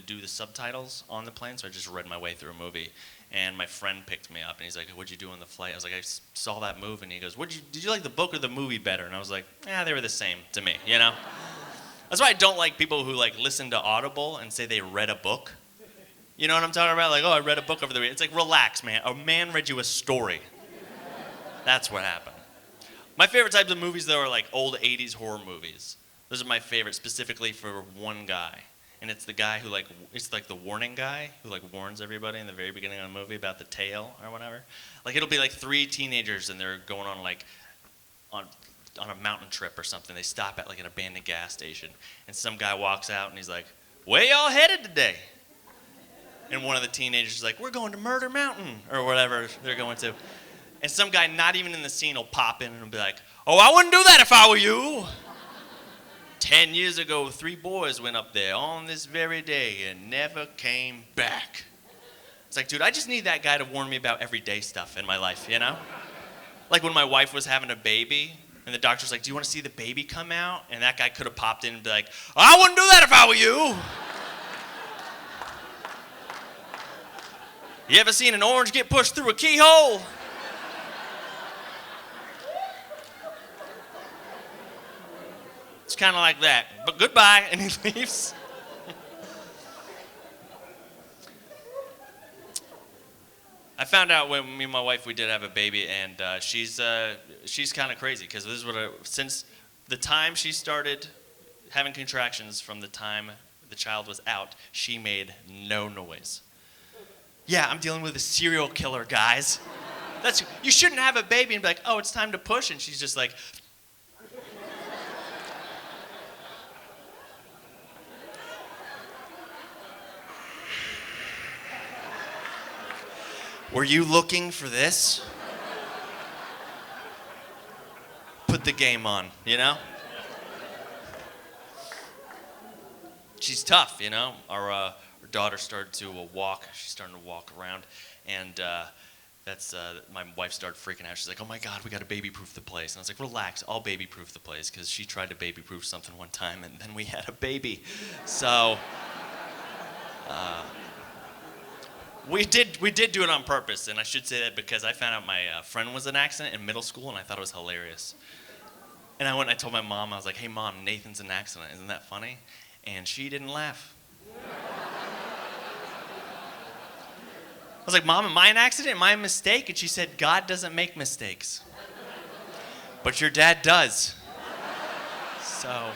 do the subtitles on the plane, so I just read my way through a movie. And my friend picked me up, and he's like, what'd you do on the flight? I was like, I saw that movie, and he goes, did you like the book or the movie better? And I was like, yeah, they were the same to me, you know? That's why I don't like people who like listen to Audible and say they read a book. You know what I'm talking about? Like, oh, I read a book over the weekend. It's like, relax, man. A man read you a story. That's what happened. My favorite types of movies, though, are like old 80s horror movies. Those are my favorite, specifically for one guy. And it's the guy who it's like the warning guy who like warns everybody in the very beginning of the movie about the tail or whatever. Like it'll be like 3 teenagers and they're going on on a mountain trip or something. They stop at like an abandoned gas station, and some guy walks out and he's like, where y'all headed today? And one of the teenagers is like, we're going to Murder Mountain, or whatever they're going to. And some guy not even in the scene will pop in and be like, oh, I wouldn't do that if I were you. 10 years ago, 3 boys went up there on this very day and never came back. It's like, dude, I just need that guy to warn me about everyday stuff in my life, you know? Like when my wife was having a baby, and the doctor's like, do you want to see the baby come out? And that guy could have popped in and be like, I wouldn't do that if I were you. You ever seen an orange get pushed through a keyhole? It's kind of like that. But goodbye, and he leaves. I found out when me and my wife, we did have a baby, and she's kind of crazy, because this is since the time she started having contractions from the time the child was out, she made no noise. Yeah, I'm dealing with a serial killer, guys. You shouldn't have a baby and be like, oh, it's time to push, and she's just like... Were you looking for this? Put the game on, you know? She's tough, you know? Our daughter started to walk. She's starting to walk around, and my wife started freaking out. She's like, "Oh my God, we got to baby-proof the place." And I was like, "Relax, I'll baby-proof the place," because she tried to baby-proof something one time, and then we had a baby. So we did do it on purpose, and I should say that because I found out my friend was in an accident in middle school, and I thought it was hilarious. And I went and I told my mom, I was like, "Hey Mom, Nathan's in an accident. Isn't that funny?" And she didn't laugh. I was like, "Mom, am I an accident? Am I a mistake?" And she said, "God doesn't make mistakes. But your dad does." So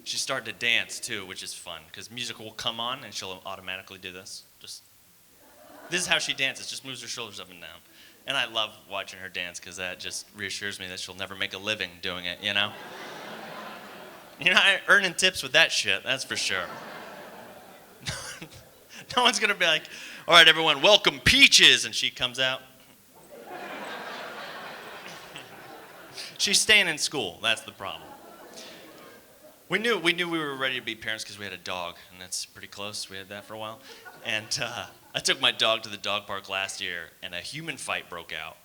she started to dance too, which is fun, because music will come on and she'll automatically do this. This is how she dances, just moves her shoulders up and down. And I love watching her dance because that just reassures me that she'll never make a living doing it, you know? You're not earning tips with that shit, that's for sure. No one's gonna be like, "All right, everyone, welcome Peaches," and she comes out. She's staying in school, that's the problem. We knew we were ready to be parents because we had a dog, and that's pretty close. We had that for a while. And I took my dog to the dog park last year, and a human fight broke out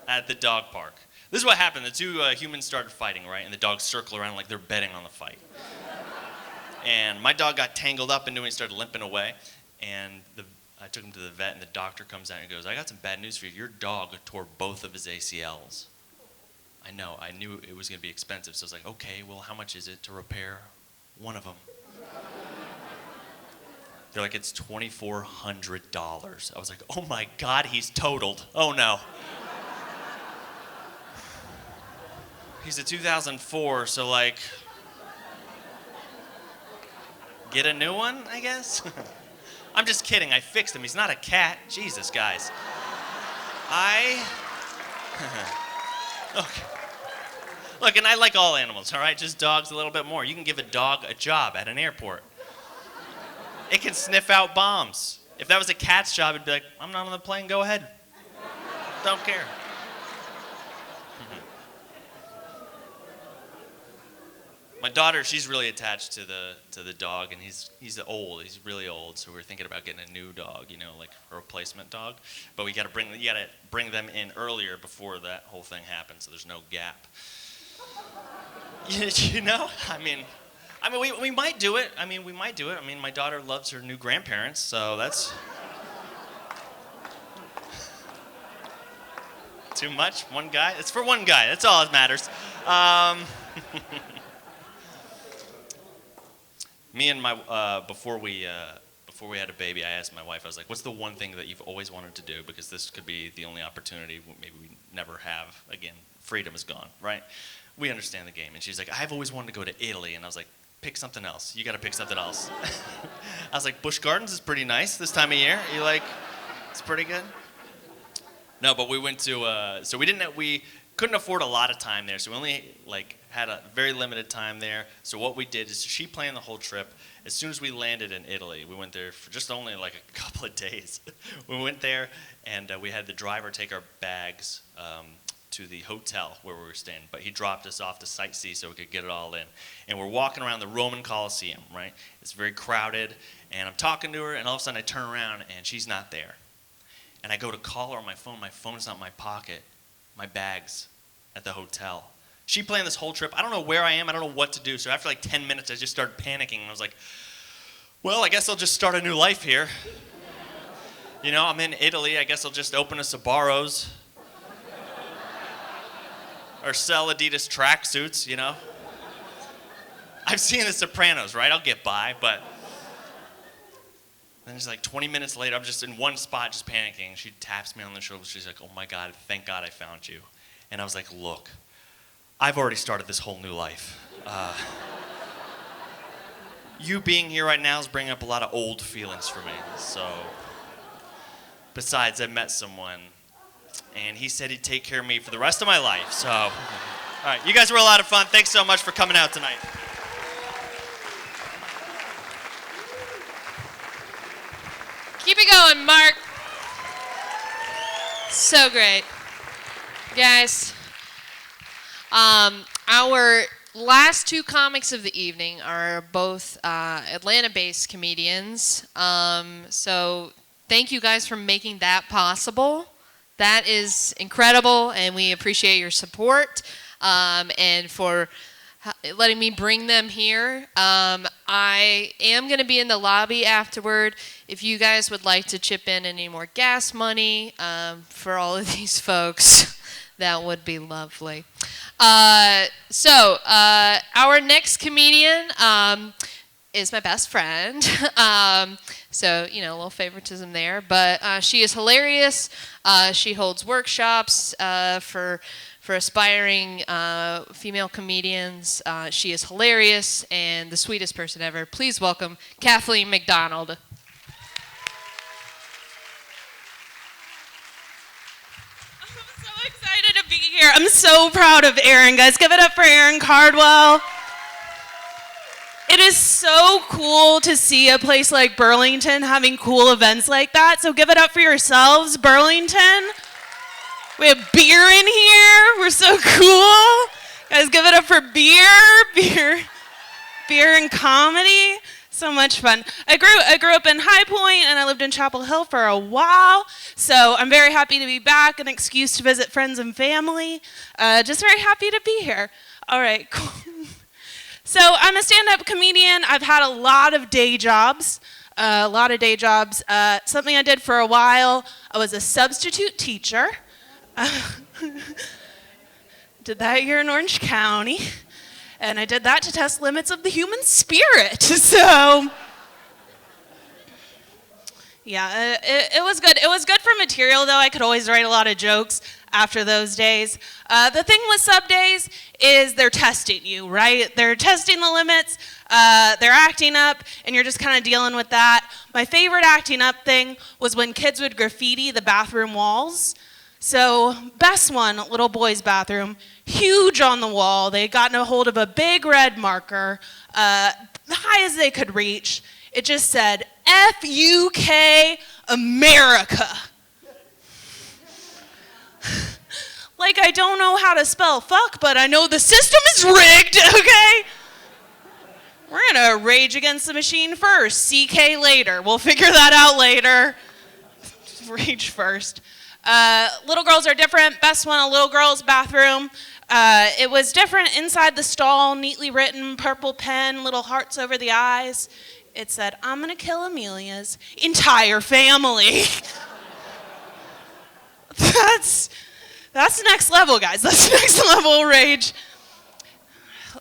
at the dog park. This is what happened. The two humans started fighting, right? And the dogs circle around like they're betting on the fight. And my dog got tangled up into it and started limping away. And I took him to the vet, and the doctor comes out and goes, "I got some bad news for you. Your dog tore both of his ACLs." I know, I knew it was going to be expensive, so I was like, "Okay, well, how much is it to repair one of them?" They're like, "It's $2,400. I was like, "Oh my God, he's totaled. Oh no." He's a 2004, so like, get a new one, I guess? I'm just kidding, I fixed him. He's not a cat. Jesus, guys. Okay. Look, and I like all animals, all right? Just dogs a little bit more. You can give a dog a job at an airport. It can sniff out bombs. If that was a cat's job, it'd be like, "I'm not on the plane, go ahead. Don't care." My daughter, she's really attached to the dog, and he's old. He's really old, so we're thinking about getting a new dog, you know, like a replacement dog. But you got to bring them in earlier before that whole thing happens, so there's no gap. You know, I mean, we might do it. I mean, my daughter loves her new grandparents, so that's too much. One guy. It's for one guy. That's all that matters. Me and my before we had a baby, I asked my wife. I was like, "What's the one thing that you've always wanted to do? Because this could be the only opportunity maybe we never have again. Freedom is gone, right? We understand the game." And she's like, "I've always wanted to go to Italy." And I was like, "Pick something else. You got to pick something else." I was like, "Busch Gardens is pretty nice this time of year. You like? It's pretty good." No, but we went to. So we couldn't afford a lot of time there, so we only had a very limited time there. So what we did is she planned the whole trip. As soon as we landed in Italy, we went there for just only like a couple of days. We went there, and we had the driver take our bags to the hotel where we were staying, but he dropped us off to sightsee so we could get it all in. And we're walking around the Roman Colosseum, right? It's very crowded, and I'm talking to her, and all of a sudden I turn around, and she's not there. And I go to call her on my phone's not in my pocket, my bag's at the hotel. She planned this whole trip. I don't know where I am, I don't know what to do, so after like 10 minutes I just started panicking, and I was like, "Well, I guess I'll just start a new life here. You know, I'm in Italy, I guess I'll just open a Sbarro's. Or sell Adidas tracksuits, you know. I've seen The Sopranos, right? I'll get by, but then it's like 20 minutes later, I'm just in one spot just panicking. She taps me on the shoulder. She's like, "Oh my God, thank God I found you." And I was like, "Look, I've already started this whole new life. You being here right now is bringing up a lot of old feelings for me. So, besides, I met someone, and he said he'd take care of me for the rest of my life. So, all right, you guys were a lot of fun. Thanks so much for coming out tonight." Keep it going, Mark. So great. Guys, our last two comics of the evening are both Atlanta-based comedians. So thank you guys for making that possible. That is incredible, and we appreciate your support and for letting me bring them here. I am going to be in the lobby afterward. If you guys would like to chip in any more gas money for all of these folks, that would be lovely. So our next comedian is my best friend. So, you know, a little favoritism there. But she is hilarious. She holds workshops for aspiring female comedians. She is hilarious and the sweetest person ever. Please welcome Kathleen McDonald. I'm so excited to be here. I'm so proud of Erin, guys. Give it up for Erin Cardwell. It is so cool to see a place like Burlington having cool events like that. So give it up for yourselves, Burlington. We have beer in here. We're so cool. Guys, give it up for beer and comedy. So much fun. I grew up in High Point and I lived in Chapel Hill for a while. So I'm very happy to be back, an excuse to visit friends and family. Just very happy to be here. All right, cool. So I'm a stand-up comedian. I've had a lot of day jobs. Something I did for a while, I was a substitute teacher. Did that here in Orange County. And I did that to test limits of the human spirit. So, yeah, it was good. It was good for material, though. I could always write a lot of jokes after those days. The thing with sub days is they're testing you, right? They're testing the limits, they're acting up, and you're just kind of dealing with that. My favorite acting up thing was when kids would graffiti the bathroom walls. So, best one, little boy's bathroom, huge on the wall. They had gotten a hold of a big red marker, high as they could reach. It just said, F-U-K America. Like, I don't know how to spell fuck, but I know the system is rigged, okay? We're gonna rage against the machine first, CK later. We'll figure that out later. Rage first. Little girls are different. Best one, a little girl's bathroom. It was different inside the stall, neatly written, purple pen, little hearts over the eyes. It said, I'm gonna kill Amelia's entire family. That's next level, guys. That's next level rage.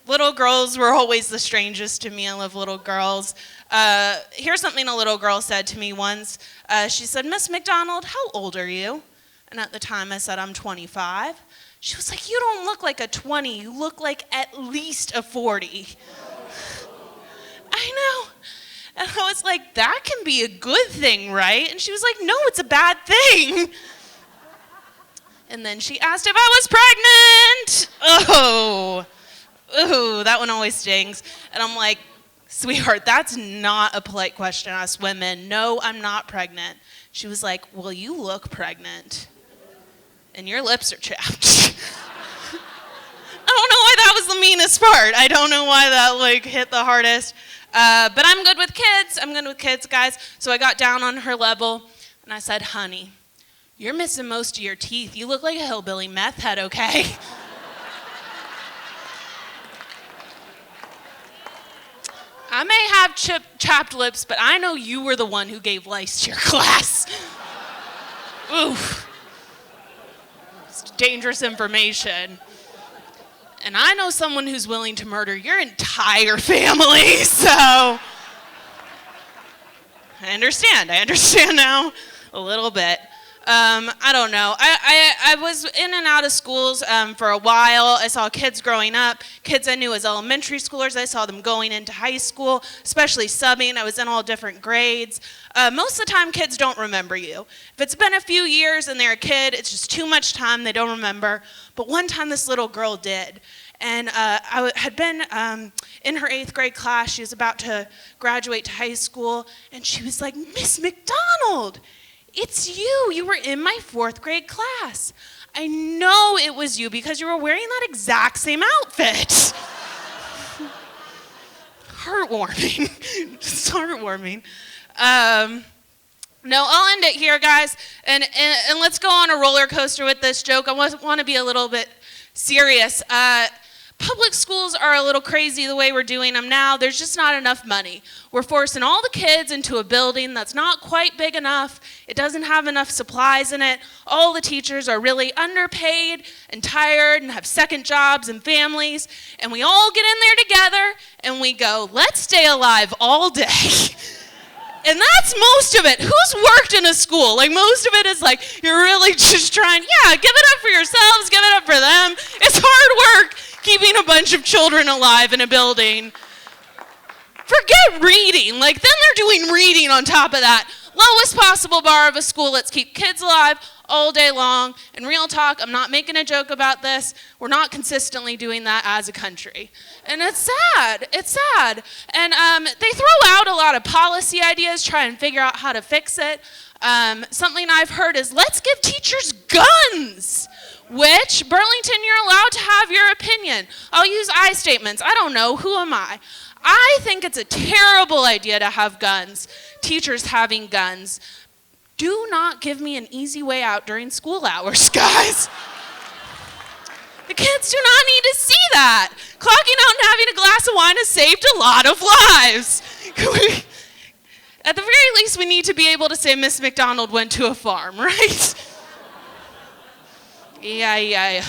Little girls were always the strangest to me. I love little girls. Here's something a little girl said to me once. She said, Miss McDonald, how old are you? And at the time I said, I'm 25. She was like, you don't look like a 20. You look like at least a 40. I know. And I was like, that can be a good thing, right? And she was like, no, it's a bad thing. And then she asked if I was pregnant. Oh, that one always stings. And I'm like, sweetheart, that's not a polite question to ask women. No, I'm not pregnant. She was like, well, you look pregnant. And your lips are chapped. I don't know why that was the meanest part. I don't know why that hit the hardest. But I'm good with kids. I'm good with kids, guys. So I got down on her level and I said, honey, you're missing most of your teeth. You look like a hillbilly meth head, okay? I may have chapped lips, but I know you were the one who gave lice to your class. Oof. It's dangerous information. And I know someone who's willing to murder your entire family, so I understand now a little bit. I don't know. I was in and out of schools for a while. I saw kids growing up, kids I knew as elementary schoolers. I saw them going into high school, especially subbing. I was in all different grades. Most of the time, kids don't remember you. If it's been a few years and they're a kid, it's just too much time. They don't remember. But one time, this little girl did. And I had been in her 8th grade class. She was about to graduate to high school, and she was like, "Miss McDonald, it's you. You were in my 4th grade class. I know it was you because you were wearing that exact same outfit." Heartwarming. Just heartwarming. No, I'll end it here, guys. And let's go on a roller coaster with this joke. I want to be a little bit serious. Public schools are a little crazy the way we're doing them now. There's just not enough money. We're forcing all the kids into a building that's not quite big enough. It doesn't have enough supplies in it. All the teachers are really underpaid and tired and have second jobs and families. And we all get in there together and we go, "Let's stay alive all day." And that's most of it. Who's worked in a school? Like, most of it is like, you're really just trying, give it up for yourselves, give it up for them. It's hard work keeping a bunch of children alive in a building. Forget reading. Like, then they're doing reading on top of that. Lowest possible bar of a school. Let's keep kids alive all day long. And real talk, I'm not making a joke about this. We're not consistently doing that as a country. And it's sad. It's sad. And they throw out a lot of policy ideas, try and figure out how to fix it. Something I've heard is, let's give teachers guns. Which, Burlington, you're allowed to have your opinion. I'll use I statements. I don't know. Who am I? I think it's a terrible idea to have guns. Teachers having guns. Do not give me an easy way out during school hours, guys. The kids do not need to see that. Clocking out and having a glass of wine has saved a lot of lives. At the very least, we need to be able to say Miss McDonald went to a farm, right? Yeah. I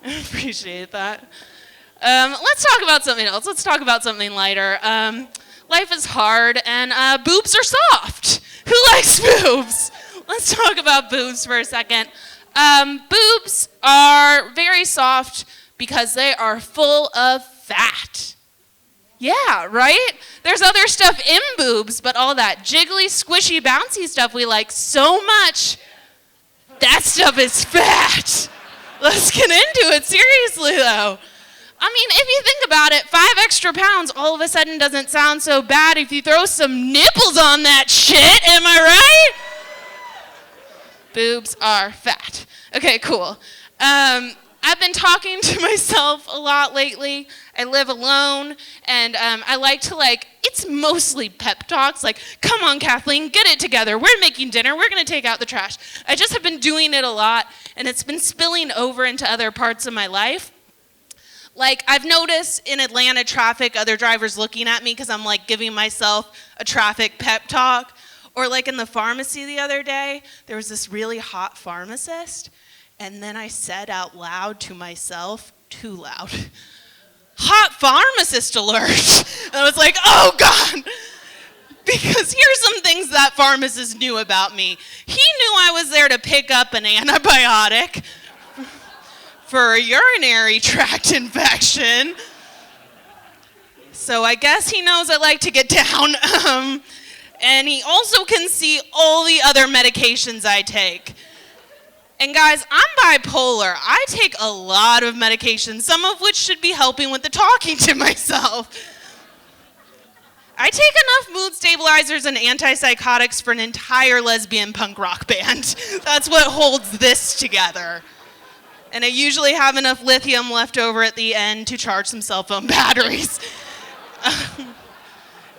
appreciate that. Let's talk about something else. Let's talk about something lighter. Life is hard, and boobs are soft. Who likes boobs? Let's talk about boobs for a second. Boobs are very soft because they are full of fat. Yeah, right? There's other stuff in boobs, but all that jiggly, squishy, bouncy stuff we like so much, that stuff is fat. Let's get into it seriously, though. I mean, if you think about it, 5 extra pounds all of a sudden doesn't sound so bad if you throw some nipples on that shit, am I right? Boobs are fat. Okay, cool. I've been talking to myself a lot lately. I live alone, and I like to, it's mostly pep talks, like, "Come on, Kathleen, get it together. We're making dinner. We're going to take out the trash." I just have been doing it a lot, and it's been spilling over into other parts of my life. Like, I've noticed in Atlanta traffic, other drivers looking at me because I'm, giving myself a traffic pep talk. Or, in the pharmacy the other day, there was this really hot pharmacist, and then I said out loud to myself, too loud, "Hot pharmacist alert." And I was like, oh, God. Because here's some things that pharmacist knew about me. He knew I was there to pick up an antibiotic for a urinary tract infection. So I guess he knows I like to get down. And he also can see all the other medications I take. And guys, I'm bipolar. I take a lot of medications, some of which should be helping with the talking to myself. I take enough mood stabilizers and antipsychotics for an entire lesbian punk rock band. That's what holds this together. And I usually have enough lithium left over at the end to charge some cell phone batteries.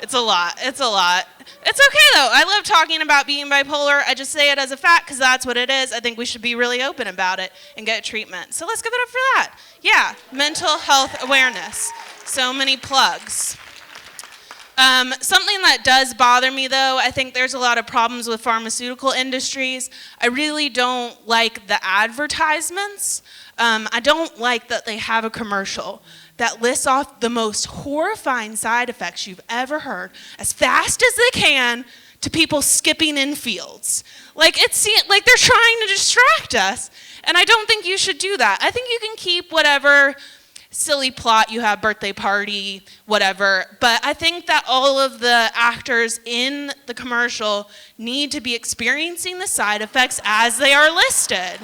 It's a lot. It's okay, though. I love talking about being bipolar. I just say it as a fact because that's what it is. I think we should be really open about it and get treatment. So let's give it up for that. Yeah, mental health awareness. So many plugs. Something that does bother me, though, I think there's a lot of problems with pharmaceutical industries. I really don't like the advertisements. I don't like that they have a commercial that lists off the most horrifying side effects you've ever heard as fast as they can to people skipping in fields. Like they're trying to distract us, and I don't think you should do that. I think you can keep whatever silly plot you have, birthday party, whatever, but I think that all of the actors in the commercial need to be experiencing the side effects as they are listed.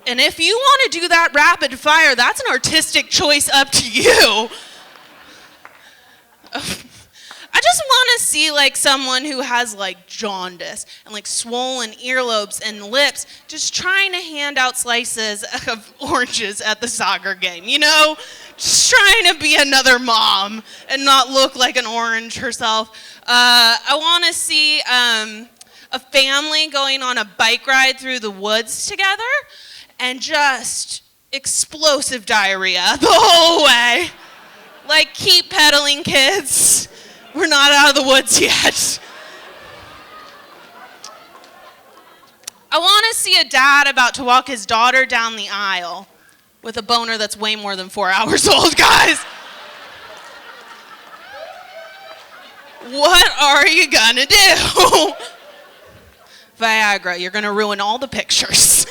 And if you want to do that rapid fire, that's an artistic choice up to you. I just want to see like someone who has like jaundice and like swollen earlobes and lips just trying to hand out slices of oranges at the soccer game, you know? Just trying to be another mom and not look like an orange herself. I want to see a family going on a bike ride through the woods together and just explosive diarrhea the whole way. Like, keep pedaling, kids. We're not out of the woods yet. I want to see a dad about to walk his daughter down the aisle with a boner that's way more than 4 hours old, guys. What are you gonna do? Viagra, you're gonna ruin all the pictures.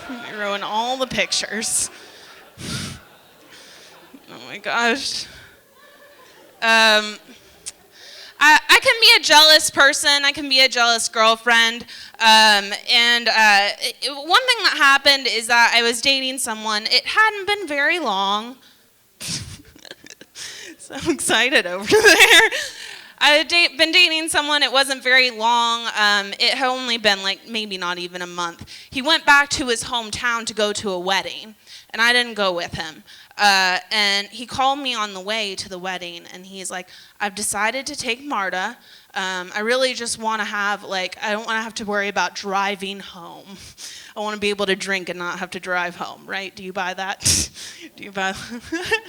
You ruin all the pictures. Oh my gosh. I can be a jealous person. I can be a jealous girlfriend. One thing that happened is that I was dating someone. It hadn't been very long. So excited over there. I had been dating someone. It wasn't very long. It had only been like maybe not even a month. He went back to his hometown to go to a wedding, and I didn't go with him. And he called me on the way to the wedding, and he's like, I've decided to take Marta. I really just want to have, like, I don't want to have to worry about driving home. I want to be able to drink and not have to drive home, right? Do you buy that? Do you buy that?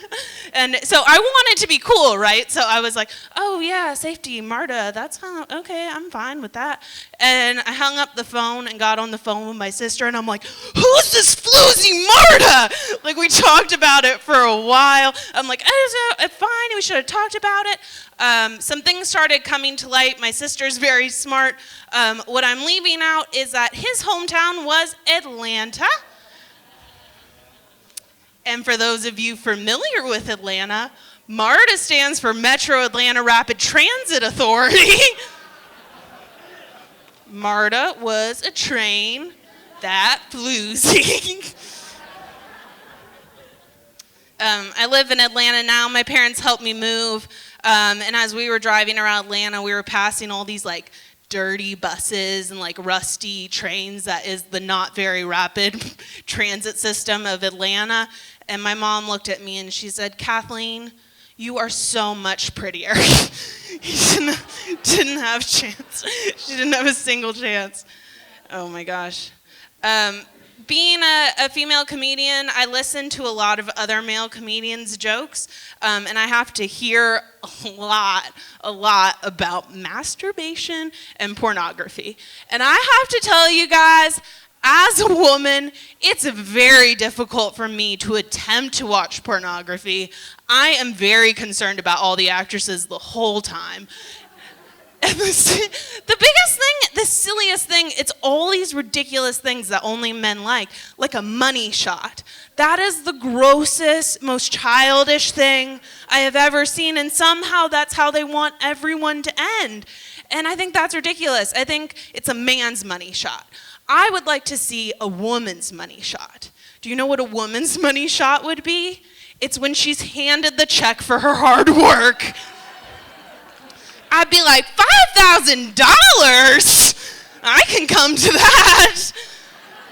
And so I wanted to be cool, right? So I was like, oh, yeah, safety, Marta, that's okay, I'm fine with that. And I hung up the phone and got on the phone with my sister, and I'm like, who's this floozy Marta? Like, we talked about it for a while. I'm like, it's fine, we should have talked about it. Some things started coming to light. My sister's very smart. What I'm leaving out is that his hometown was Atlanta. And for those of you familiar with Atlanta, MARTA stands for Metro Atlanta Rapid Transit Authority. MARTA was a train that floozy. I live in Atlanta now. My parents helped me move. And as we were driving around Atlanta, we were passing all these like dirty buses and like rusty trains. That is the not very rapid transit system of Atlanta. And my mom looked at me and she said, Kathleen, you are so much prettier. She didn't have a chance. She didn't have a single chance. Oh my gosh. Being a female comedian, I listen to a lot of other male comedians' jokes, and I have to hear a lot about masturbation and pornography. And I have to tell you guys, as a woman, it's very difficult for me to attempt to watch pornography. I am very concerned about all the actresses the whole time. And the biggest thing, the silliest thing, it's all these ridiculous things that only men like a money shot. That is the grossest, most childish thing I have ever seen, and somehow that's how they want everyone to end. And I think that's ridiculous. I think it's a man's money shot. I would like to see a woman's money shot. Do you know what a woman's money shot would be? It's when she's handed the check for her hard work. I'd be like, $5,000? I can come to that.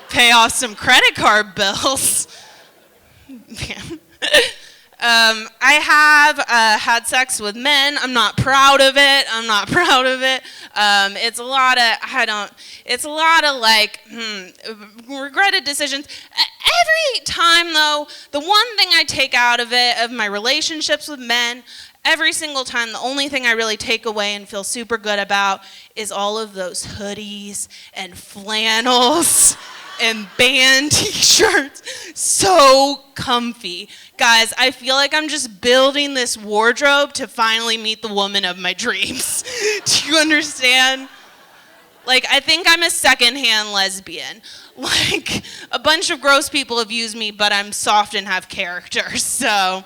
Pay off some credit card bills. I have had sex with men. I'm not proud of it. It's a lot of like regretted decisions. Every time though, the one thing I take out of it, of my relationships with men, every single time, the only thing I really take away and feel super good about is all of those hoodies and flannels and band t-shirts. So comfy. Guys, I feel like I'm just building this wardrobe to finally meet the woman of my dreams. Do you understand? Like, I think I'm a secondhand lesbian. Like, a bunch of gross people have used me, but I'm soft and have character, so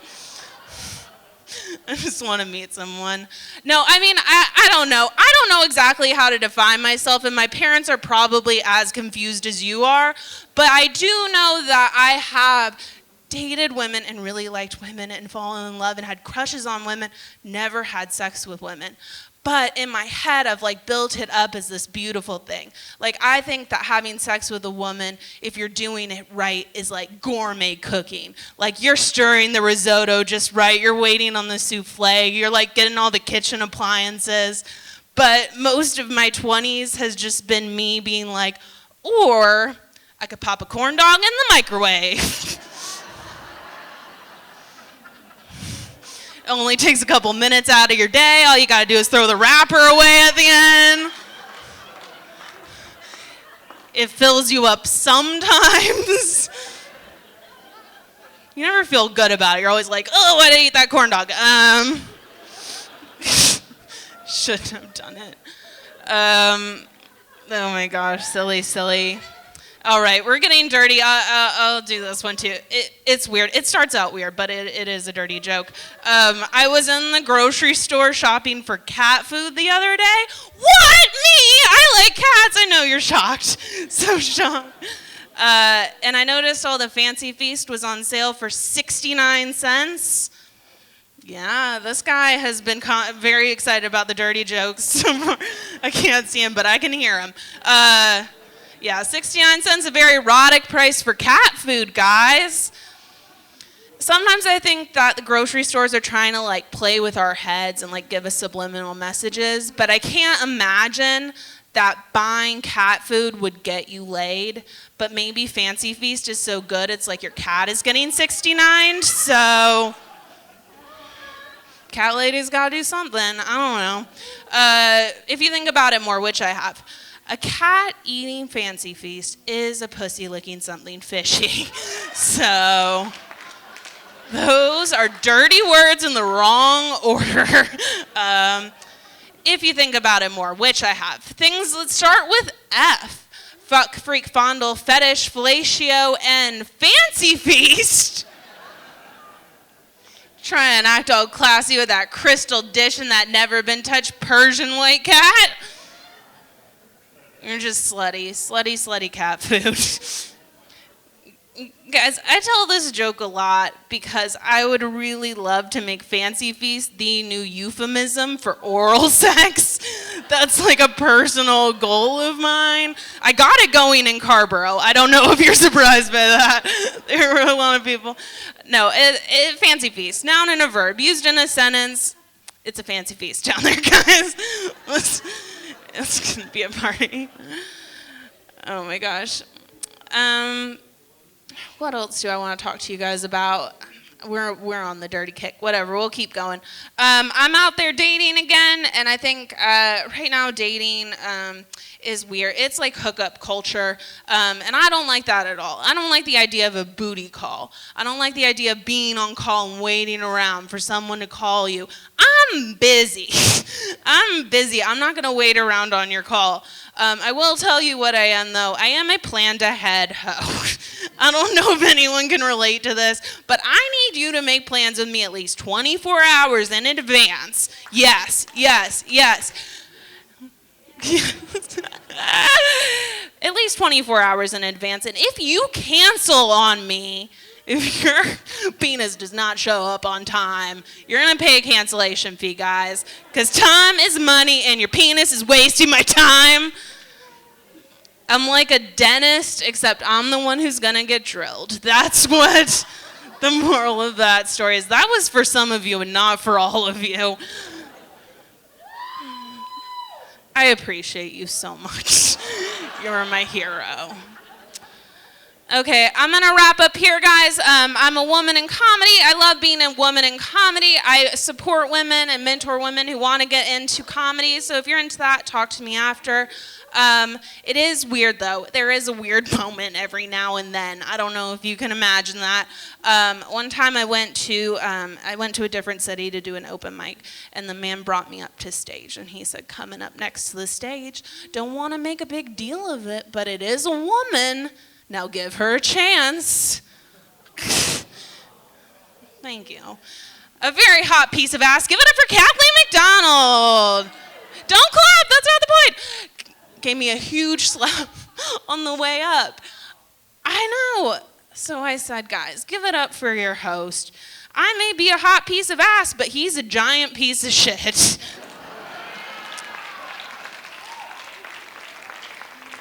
I just want to meet someone. No, I mean, I don't know. I don't know exactly how to define myself, and my parents are probably as confused as you are, but I do know that I have dated women and really liked women and fallen in love and had crushes on women, never had sex with women. But in my head, I've like built it up as this beautiful thing. Like, I think that having sex with a woman, if you're doing it right, is like gourmet cooking. Like, you're stirring the risotto just right. You're waiting on the souffle. You're like getting all the kitchen appliances. But most of my 20s has just been me being like, or I could pop a corn dog in the microwave. It only takes a couple minutes out of your day. All you gotta do is throw the wrapper away at the end. It fills you up sometimes. You never feel good about it. You're always like, oh, I didn't eat that corn dog. Shouldn't have done it. Oh my gosh, silly. All right, we're getting dirty. I'll do this one too. It's weird. It starts out weird, but it is a dirty joke. I was in the grocery store shopping for cat food the other day. What? Me? I like cats. I know you're shocked. So shocked. And I noticed all the Fancy Feast was on sale for 69 cents. Yeah, this guy has been very excited about the dirty jokes. I can't see him, but I can hear him. Yeah, 69 cents, a very erotic price for cat food, guys. Sometimes I think that the grocery stores are trying to like play with our heads and like give us subliminal messages, but I can't imagine that buying cat food would get you laid, but maybe Fancy Feast is so good it's like your cat is getting 69, so cat ladies gotta do something. I don't know. If you think about it more, which I have, a cat eating Fancy Feast is a pussy licking something fishy. So those are dirty words in the wrong order. If you think about it more, which I have. Things, let's start with F. Fuck, freak, fondle, fetish, fellatio, and Fancy Feast. Try and act all classy with that crystal dish and that never been touched Persian white cat. You're just slutty cat food. Guys, I tell this joke a lot because I would really love to make Fancy Feast the new euphemism for oral sex. That's like a personal goal of mine. I got it going in Cardwell. I don't know if you're surprised by that. There were a lot of people. No, Fancy Feast, noun and a verb, used in a sentence. It's a fancy feast down there, guys. It's gonna be a party. Oh my gosh. What else do I want to talk to you guys about? We're on the dirty kick. Whatever, we'll keep going. I'm out there dating again, and I think right now dating is weird. It's like hookup culture, and I don't like that at all. I don't like the idea of a booty call. I don't like the idea of being on call and waiting around for someone to call you. I'm busy. I'm not going to wait around on your call. I will tell you what I am, though. I am a planned ahead hoe. I don't know if anyone can relate to this, but I need you to make plans with me at least 24 hours in advance. Yes. At least 24 hours in advance. And if you cancel on me, if your penis does not show up on time, you're going to pay a cancellation fee, guys. Because time is money and your penis is wasting my time. I'm like a dentist, except I'm the one who's going to get drilled. That's what the moral of that story is. That was for some of you and not for all of you. I appreciate you so much. You're my hero. Okay, I'm going to wrap up here, guys. I'm a woman in comedy. I love being a woman in comedy. I support women and mentor women who want to get into comedy. So if you're into that, talk to me after. It is weird, though. There is a weird moment every now and then. I don't know if you can imagine that. One time I went to a different city to do an open mic, and the man brought me up to stage, and he said, coming up next to the stage, don't want to make a big deal of it, but it is a woman. Now give her a chance. Thank you. A very hot piece of ass. Give it up for Kathleen McDonald. Don't clap. That's side. Gave me a huge slap on the way up. I know. So I said, guys, give it up for your host. I may be a hot piece of ass, but he's a giant piece of shit.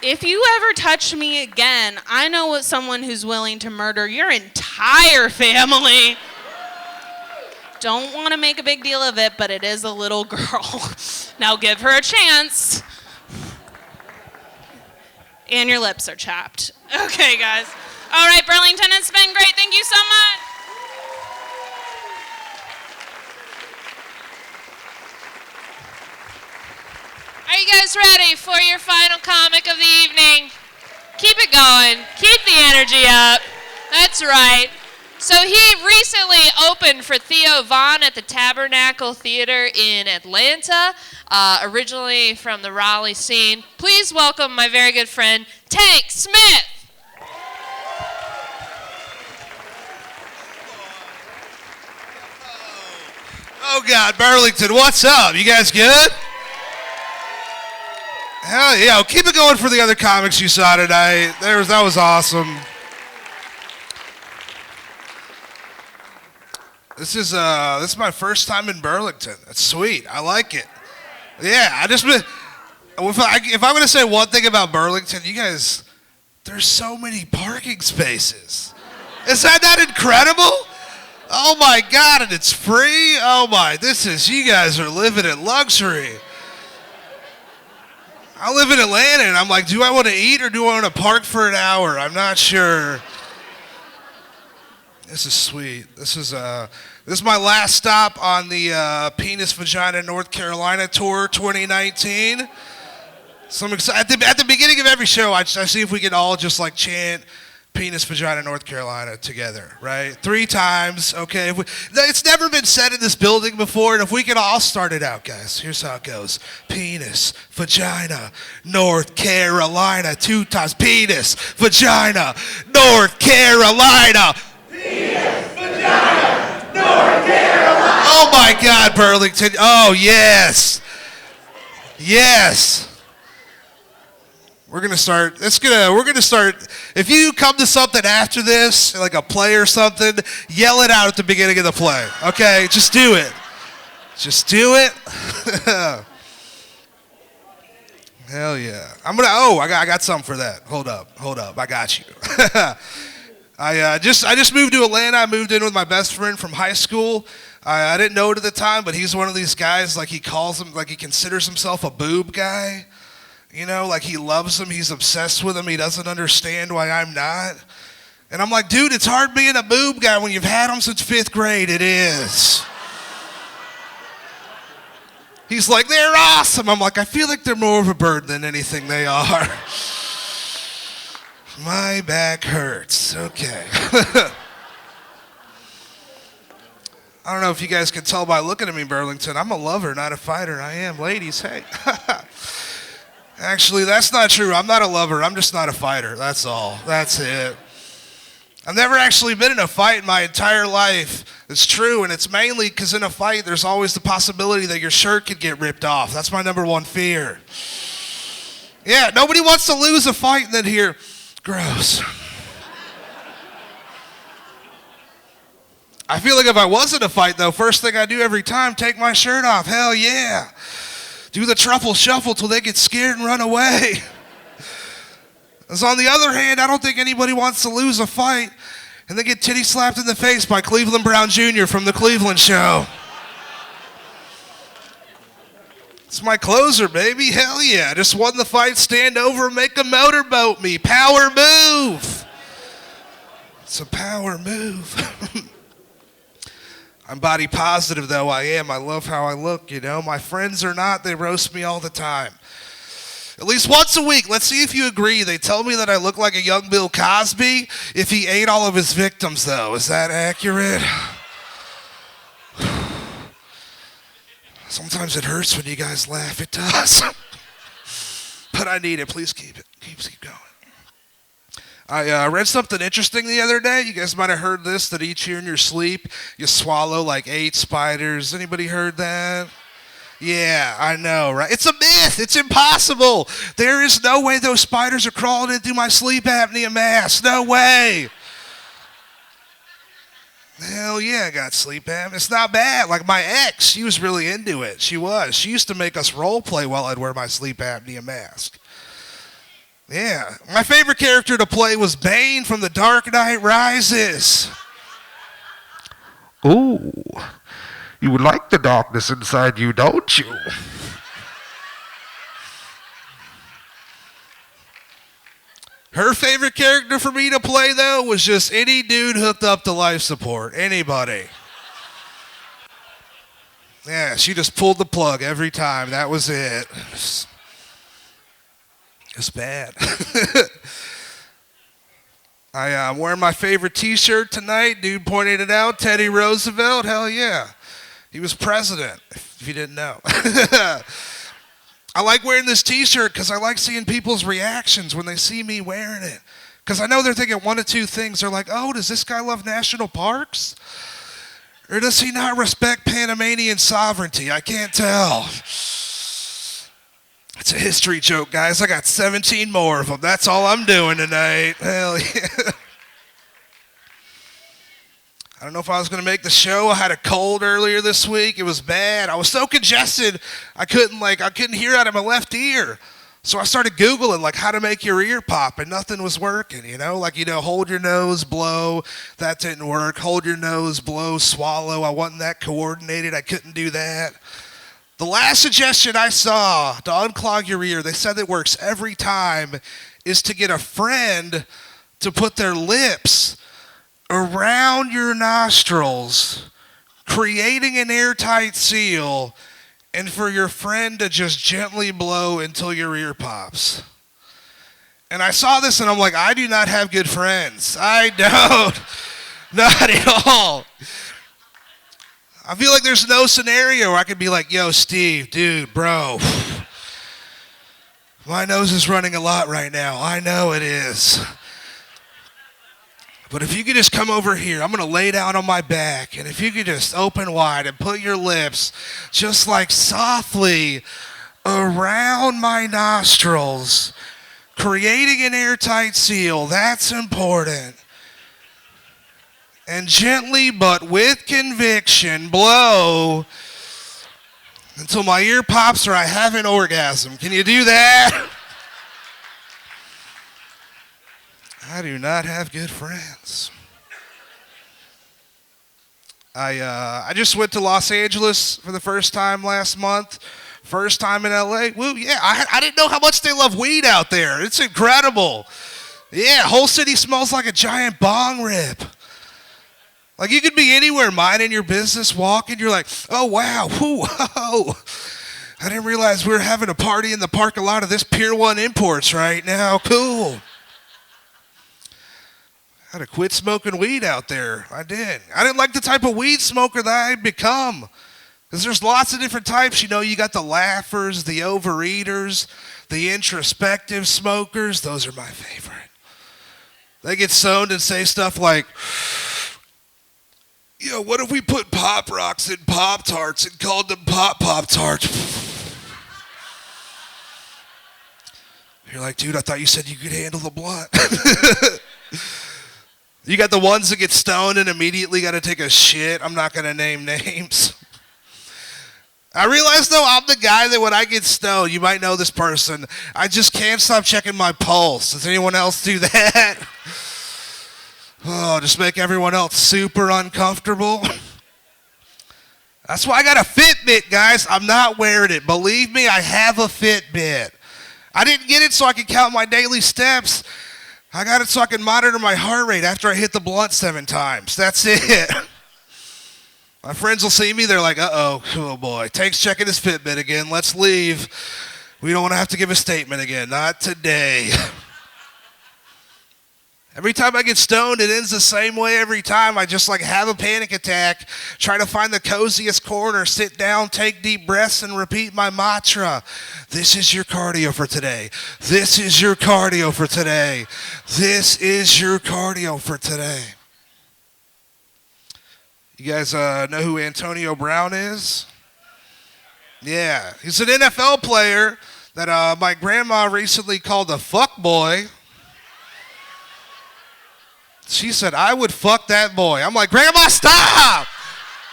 If you ever touch me again, I know what someone who's willing to murder your entire family. Don't want to make a big deal of it, but it is a little girl. Now give her a chance. And your lips are chapped. Okay, guys. All right, Burlington, it's been great. Thank you so much. Are you guys ready for your final comic of the evening? Keep it going. Keep the energy up. That's right. So he recently opened for Theo Von at the Tabernacle Theater in Atlanta, originally from the Raleigh scene. Please welcome my very good friend, Tank Smith. Oh, God, Burlington, what's up? You guys good? Hell yeah, keep it going for the other comics you saw tonight. That was awesome. This is my first time in Burlington. That's sweet. I like it. Yeah, if I'm going to say one thing about Burlington, you guys, there's so many parking spaces. Isn't that incredible? Oh my God, and it's free? Oh my, you guys are living in luxury. I live in Atlanta, and I'm like, do I want to eat or do I want to park for an hour? I'm not sure. This is sweet. This is my last stop on the Penis Vagina North Carolina tour 2019. So I'm excited. At the beginning of every show, I see if we can all just like chant Penis Vagina North Carolina together, right? 3 times, okay? It's never been said in this building before, and if we could all start it out, guys. Here's how it goes. Penis, vagina, North Carolina. 2 times. Penis, vagina, North Carolina. Penis, vagina, North Carolina. Oh my God, Burlington. Oh, yes. Yes. We're gonna start. If you come to something after this, like a play or something, yell it out at the beginning of the play. Okay, just do it. Just do it. Hell yeah! I got something for that. Hold up. I got you. I just moved to Atlanta. I moved in with my best friend from high school. I didn't know it at the time, but he's one of these guys. Like he considers himself a boob guy. You know, like he loves him, he's obsessed with him, he doesn't understand why I'm not. And I'm like, dude, it's hard being a boob guy when you've had them since 5th grade, it is. He's like, they're awesome. I'm like, I feel like they're more of a burden than anything they are. My back hurts, okay. I don't know if you guys can tell by looking at me, Burlington. I'm a lover, not a fighter. I am. Ladies, hey. Actually, that's not true. I'm not a lover. I'm just not a fighter. That's all. That's it. I've never actually been in a fight in my entire life. It's true, and it's mainly because in a fight, there's always the possibility that your shirt could get ripped off. That's my number one fear. Yeah, nobody wants to lose a fight and then hear, gross. I feel like if I was in a fight, though, first thing I do every time, take my shirt off. Hell yeah. Do the truffle shuffle till they get scared and run away. As on the other hand, I don't think anybody wants to lose a fight and then get titty slapped in the face by Cleveland Brown Jr. from the Cleveland Show. It's my closer, baby. Hell yeah. I just won the fight. Stand over, make a motorboat me. Power move. It's a power move. I'm body positive, though. I am. I love how I look, you know. My friends are not. They roast me all the time. At least once a week. Let's see if you agree. They tell me that I look like a young Bill Cosby if he ate all of his victims, though. Is that accurate? Sometimes it hurts when you guys laugh. It does. But I need it. Please keep it. Keep going. I read something interesting the other day. You guys might have heard this, that each year in your sleep, you swallow like 8 spiders. Anybody heard that? Yeah, I know, right? It's a myth. It's impossible. There is no way those spiders are crawling in through my sleep apnea mask. No way. Hell yeah, I got sleep apnea. It's not bad. Like my ex, she was really into it. She was. She used to make us role play while I'd wear my sleep apnea mask. Yeah. My favorite character to play was Bane from The Dark Knight Rises. Ooh. You would like the darkness inside you, don't you? Her favorite character for me to play, though, was just any dude hooked up to life support. Anybody. Yeah, she just pulled the plug every time. That was it. It's bad. I'm wearing my favorite t-shirt tonight. Dude pointed it out. Teddy Roosevelt. Hell yeah. He was president, if you didn't know. I like wearing this t-shirt because I like seeing people's reactions when they see me wearing it. Because I know they're thinking one of two things. They're like, oh, does this guy love national parks? Or does he not respect Panamanian sovereignty? I can't tell. It's a history joke, guys. I got 17 more of them. That's all I'm doing tonight. Hell yeah. I don't know if I was going to make the show. I had a cold earlier this week. It was bad. I was so congested, I couldn't hear out of my left ear. So I started Googling, how to make your ear pop, and nothing was working, hold your nose, blow. That didn't work. Hold your nose, blow, swallow. I wasn't that coordinated. I couldn't do that. The last suggestion I saw to unclog your ear, they said it works every time, is to get a friend to put their lips around your nostrils, creating an airtight seal, and for your friend to just gently blow until your ear pops. And I saw this and I'm like, I do not have good friends. I don't. Not at all. I feel like there's no scenario where I could be like, yo, Steve, dude, bro, my nose is running a lot right now. I know it is. But if you could just come over here, I'm going to lay down on my back, and if you could just open wide and put your lips just softly around my nostrils, creating an airtight seal, that's important. And gently but with conviction blow until my ear pops or I have an orgasm. Can you do that? I do not have good friends. I just went to Los Angeles for the first time last month. First time in LA. Woo, yeah, I didn't know how much they love weed out there. It's incredible. Yeah, whole city smells like a giant bong rip. You could be anywhere, minding your business, walking, you're like, oh, wow, whoa. I didn't realize we were having a party in the parking lot of this Pier 1 Imports right now. Cool. I had to quit smoking weed out there. I didn't like the type of weed smoker that I'd become. Because there's lots of different types. You got the laughers, the overeaters, the introspective smokers. Those are my favorite. They get stoned and say stuff like, what if we put Pop Rocks in Pop-Tarts and called them Pop-Tarts? You're like, dude, I thought you said you could handle the blunt. You got the ones that get stoned and immediately got to take a shit. I'm not going to name names. I realize, though, I'm the guy that when I get stoned, you might know this person, I just can't stop checking my pulse. Does anyone else do that? Oh, just make everyone else super uncomfortable. That's why I got a Fitbit, guys. I'm not wearing it. Believe me, I have a Fitbit. I didn't get it so I could count my daily steps. I got it so I can monitor my heart rate after I hit the blunt 7 times. That's it. My friends will see me. They're like, oh boy. Tank's checking his Fitbit again. Let's leave. We don't want to have to give a statement again. Not today. Every time I get stoned, it ends the same way every time. I just have a panic attack, try to find the coziest corner, sit down, take deep breaths, and repeat my mantra. This is your cardio for today. This is your cardio for today. This is your cardio for today. You guys know who Antonio Brown is? Yeah, he's an NFL player that my grandma recently called a fuck boy. She said, I would fuck that boy. I'm like, Grandma, stop!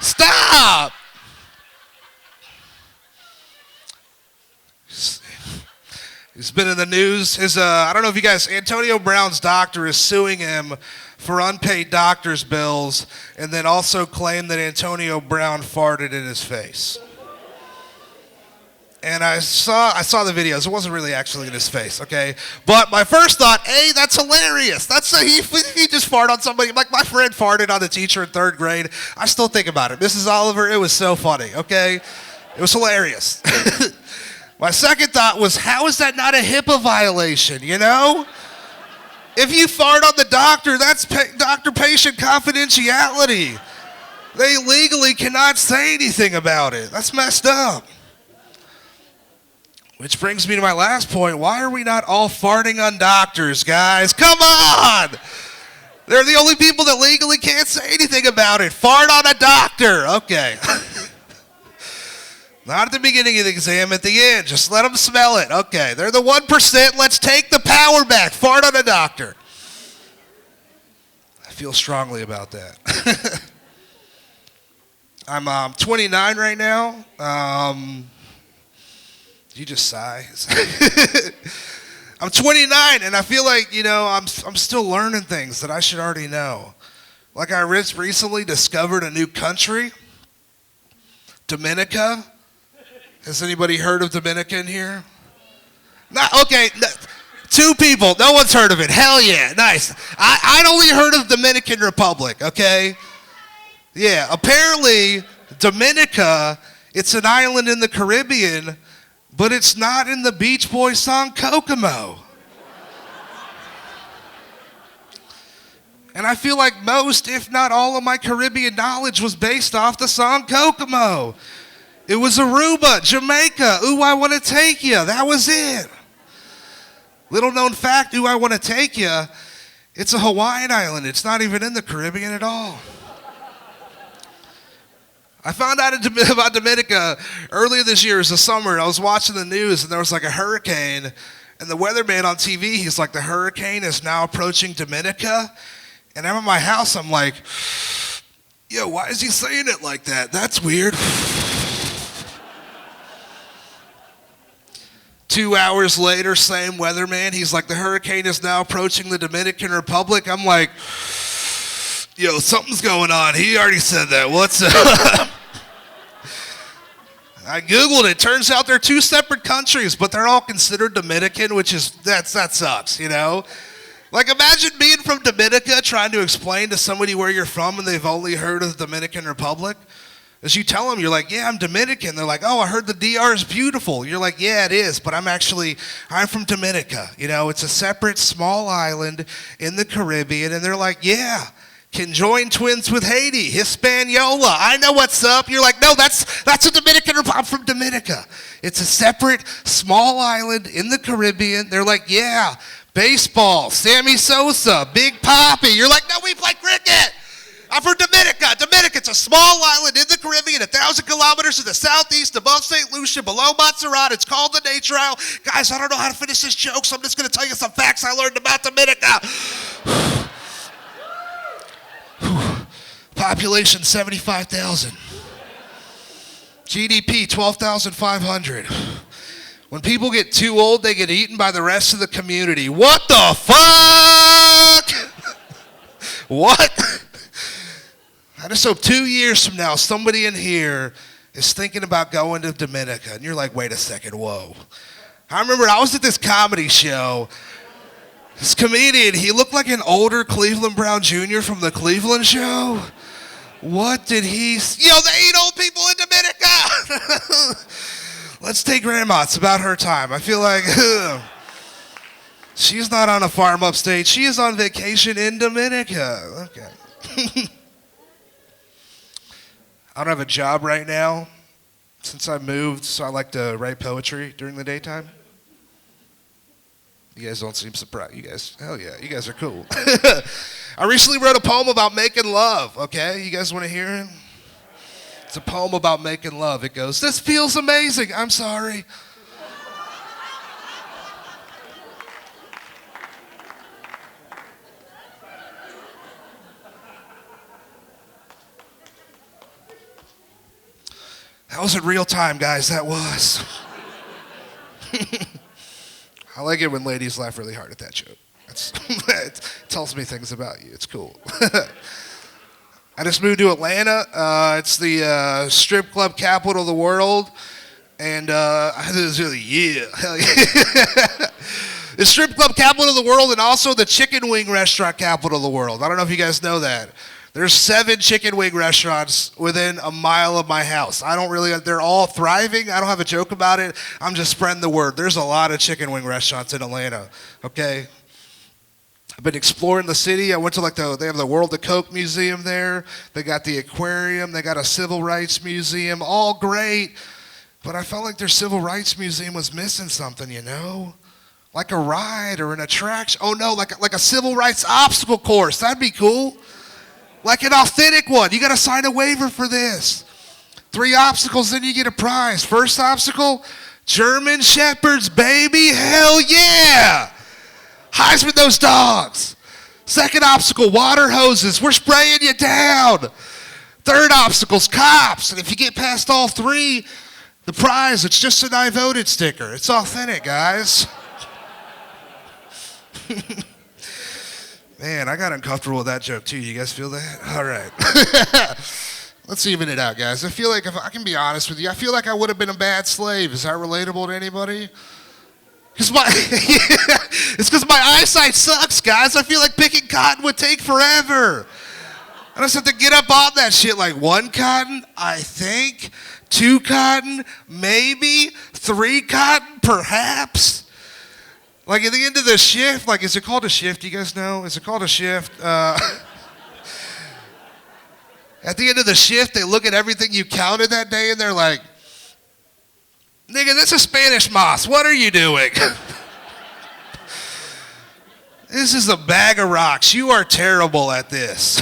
Stop! He's been in the news. I don't know if you guys, Antonio Brown's doctor is suing him for unpaid doctor's bills and then also claimed that Antonio Brown farted in his face. And I saw the videos. It wasn't really actually in his face, okay? But my first thought, hey, that's hilarious. He just farted on somebody. Like my friend farted on the teacher in 3rd grade. I still think about it. Mrs. Oliver, it was so funny, okay? It was hilarious. My second thought was, how is that not a HIPAA violation, you know? If you fart on the doctor, that's doctor-patient confidentiality. They legally cannot say anything about it. That's messed up. Which brings me to my last point. Why are we not all farting on doctors, guys? Come on! They're the only people that legally can't say anything about it. Fart on a doctor. Okay. Not at the beginning of the exam, at the end. Just let them smell it. Okay. They're the 1%. Let's take the power back. Fart on a doctor. I feel strongly about that. I'm 29 right now. You just sigh. I'm 29, and I feel like, you know, I'm still learning things that I should already know. Like I recently discovered a new country, Dominica. Has anybody heard of Dominica in here? Okay, 2 people. No one's heard of it. Hell yeah, nice. I'd only heard of Dominican Republic, okay? Yeah, apparently Dominica, it's an island in the Caribbean, but it's not in the Beach Boys song Kokomo. And I feel like most, if not all of my Caribbean knowledge was based off the song Kokomo. It was Aruba, Jamaica, Ooh, I Want to Take Ya. That was it. Little known fact, Ooh, I Want to Take Ya, it's a Hawaiian island. It's not even in the Caribbean at all. I found out about Dominica earlier this year. It was the summer, and I was watching the news, and there was like a hurricane, and the weatherman on TV, he's like, the hurricane is now approaching Dominica, and I'm at my house, I'm like, yo, why is he saying it like that? That's weird. 2 hours later, same weatherman, he's like, the hurricane is now approaching the Dominican Republic. I'm like, yo, something's going on. He already said that. What's up? I Googled it. Turns out they're 2 separate countries, but they're all considered Dominican, which is, that sucks, you know? Like, imagine being from Dominica trying to explain to somebody where you're from and they've only heard of the Dominican Republic. As you tell them, you're like, yeah, I'm Dominican. They're like, oh, I heard the DR is beautiful. You're like, yeah, it is, but I'm from Dominica. You know, it's a separate small island in the Caribbean. And they're like, yeah. Conjoined twins with Haiti, Hispaniola. I know what's up. You're like, no, that's a Dominican Republic. I'm from Dominica. It's a separate small island in the Caribbean. They're like, yeah, baseball, Sammy Sosa, Big Papi. You're like, no, we play cricket. I'm from Dominica. Dominica's a small island in the Caribbean, 1,000 kilometers to the southeast, above St. Lucia, below Montserrat. It's called the Nature Isle. Guys, I don't know how to finish this joke, so I'm just going to tell you some facts I learned about Dominica. Population 75,000. GDP 12,500. When people get too old, they get eaten by the rest of the community. What the fuck? What? I just hope 2 years from now, somebody in here is thinking about going to Dominica, and you're like, wait a second, whoa. I remember I was at this comedy show. This comedian, he looked like an older Cleveland Brown Jr. from the Cleveland Show. What did he... Yo, they eat old people in Dominica! Let's take Grandma. It's about her time. I feel like... she's not on a farm upstate. She is on vacation in Dominica. Okay. I don't have a job right now since I moved, so I like to write poetry during the daytime. You guys don't seem surprised. You guys, hell yeah, you guys are cool. I recently wrote a poem about making love, okay? You guys want to hear it? It's a poem about making love. It goes, "This feels amazing. I'm sorry." That was in real time, guys. That was. I like it when ladies laugh really hard at that joke. It tells me things about you. It's cool. I just moved to Atlanta. It's the strip club capital of the world. And this is really, hell yeah. The strip club capital of the world and also the chicken wing restaurant capital of the world. I don't know if you guys know that. There's 7 chicken wing restaurants within a mile of my house. They're all thriving. I don't have a joke about it. I'm just spreading the word. There's a lot of chicken wing restaurants in Atlanta, okay? I've been exploring the city. I went to they have the World of Coke Museum there. They got the aquarium. They got a civil rights museum. All great. But I felt like their civil rights museum was missing something, you know? Like a ride or an attraction. Oh no, like a civil rights obstacle course. That'd be cool. Like an authentic one. You got to sign a waiver for this. 3 obstacles, then you get a prize. First obstacle, German Shepherds, baby. Hell yeah. Heisman those dogs. Second obstacle, water hoses. We're spraying you down. Third obstacle's cops. And if you get past all 3, the prize, it's just an I voted sticker. It's authentic, guys. Man, I got uncomfortable with that joke too. You guys feel that? All right. Let's even it out, guys. I feel like if I can be honest with you, I feel like I would have been a bad slave. Is that relatable to anybody? It's because my eyesight sucks, guys. I feel like picking cotton would take forever. I just have to get up on that shit like 1 cotton, I think, 2 cotton, maybe, 3 cotton, perhaps. Like at the end of the shift, like is it called a shift? You guys know? Is it called a shift? At the end of the shift, they look at everything you counted that day and they're like, "Nigga, that's a Spanish moss. What are you doing?" This is a bag of rocks. You are terrible at this.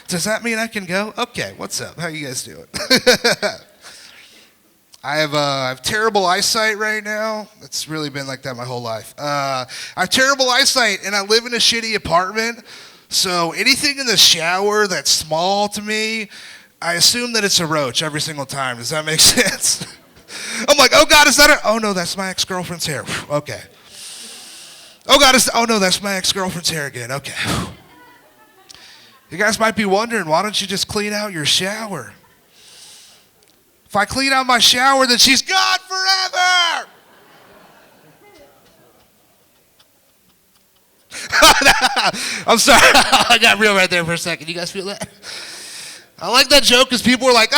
Does that mean I can go? Okay, what's up? How you guys doing? I have terrible eyesight right now. It's really been like that my whole life. I have terrible eyesight, and I live in a shitty apartment. So anything in the shower that's small to me, I assume that it's a roach every single time. Does that make sense? I'm like, oh God, is that a? Oh no, that's my ex-girlfriend's hair. Okay. Oh God, oh no, that's my ex-girlfriend's hair again. Okay. You guys might be wondering, why don't you just clean out your shower? If I clean out my shower, then she's gone forever. I'm sorry. I got real right there for a second. You guys feel that? I like that joke because people were like,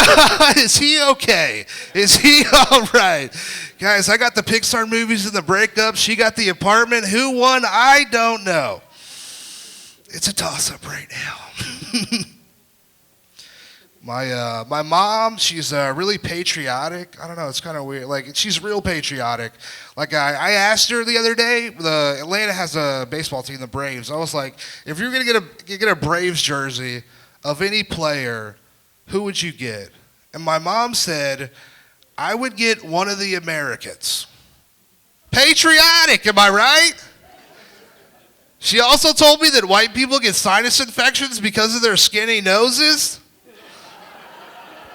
is he okay? Is he all right? Guys, I got the Pixar movies and the breakup. She got the apartment. Who won? I don't know. It's a toss-up right now. My mom, she's really patriotic. I don't know, it's kind of weird. Like, she's real patriotic. Like, I asked her the other day, Atlanta has a baseball team, the Braves. I was like, if you're going to get a Braves jersey of any player, who would you get? And my mom said, I would get one of the Americans. Patriotic, am I right? She also told me that white people get sinus infections because of their skinny noses.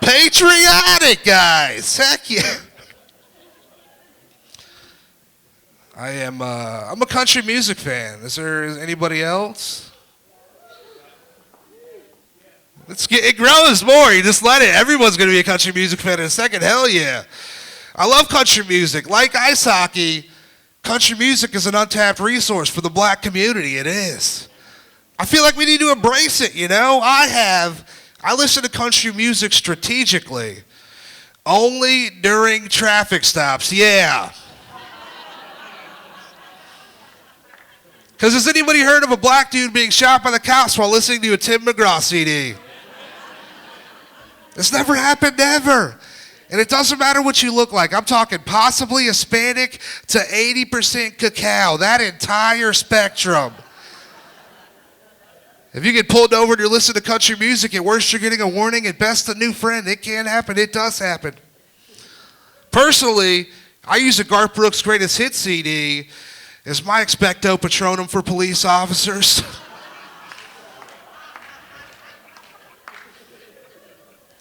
Patriotic, guys. Heck yeah. I'm a country music fan. Is there anybody else? It grows more. You just let it. Everyone's going to be a country music fan in a second. Hell yeah. I love country music. Like ice hockey, country music is an untapped resource for the black community. It is. I feel like we need to embrace it, you know? I listen to country music strategically. Only during traffic stops, yeah. Because has anybody heard of a black dude being shot by the cops while listening to a Tim McGraw CD? It's never happened, never. And it doesn't matter what you look like. I'm talking possibly Hispanic to 80% cacao, that entire spectrum. If you get pulled over and you're listening to country music, at worst you're getting a warning, at best a new friend. It can happen. It does happen. Personally, I use a Garth Brooks Greatest Hits CD as my expecto patronum for police officers.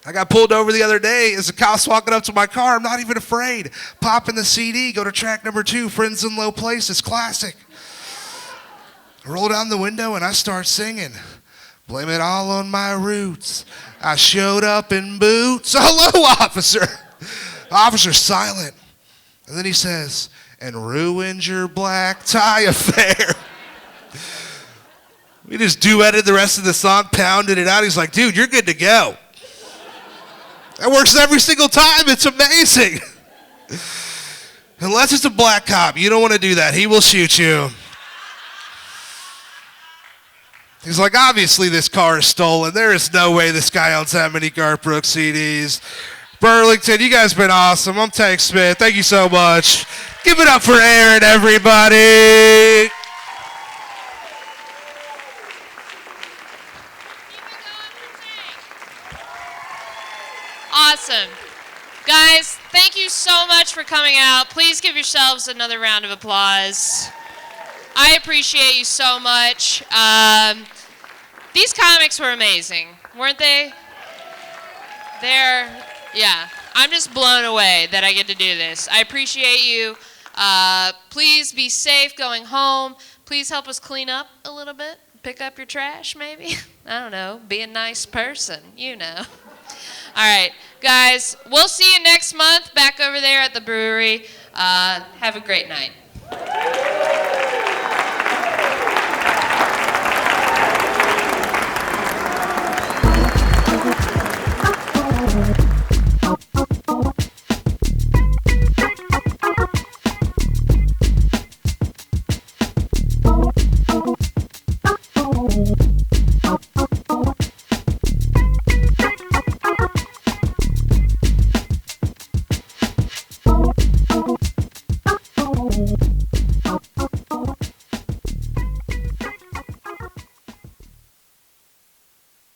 I got pulled over the other day as a cop's walking up to my car. I'm not even afraid. Pop in the CD, go to track number 2, Friends in Low Places, classic. I roll down the window and I start singing. Blame it all on my roots. I showed up in boots. Hello, officer. Officer's silent. And then he says, and ruined your black tie affair. We just duetted the rest of the song, pounded it out. He's like, dude, you're good to go. That works every single time. It's amazing. Unless it's a black cop. You don't want to do that. He will shoot you. He's like, obviously this car is stolen. There is no way this guy owns that many Garth Brooks CDs. Burlington, you guys have been awesome. I'm Tank Smith. Thank you so much. Give it up for Aaron, everybody. Awesome. Guys, thank you so much for coming out. Please give yourselves another round of applause. I appreciate you so much. These comics were amazing, weren't they? Yeah. I'm just blown away that I get to do this. I appreciate you. Please be safe going home. Please help us clean up a little bit. Pick up your trash, maybe. I don't know. Be a nice person, you know. All right, guys, we'll see you next month back over there at the brewery. Have a great night.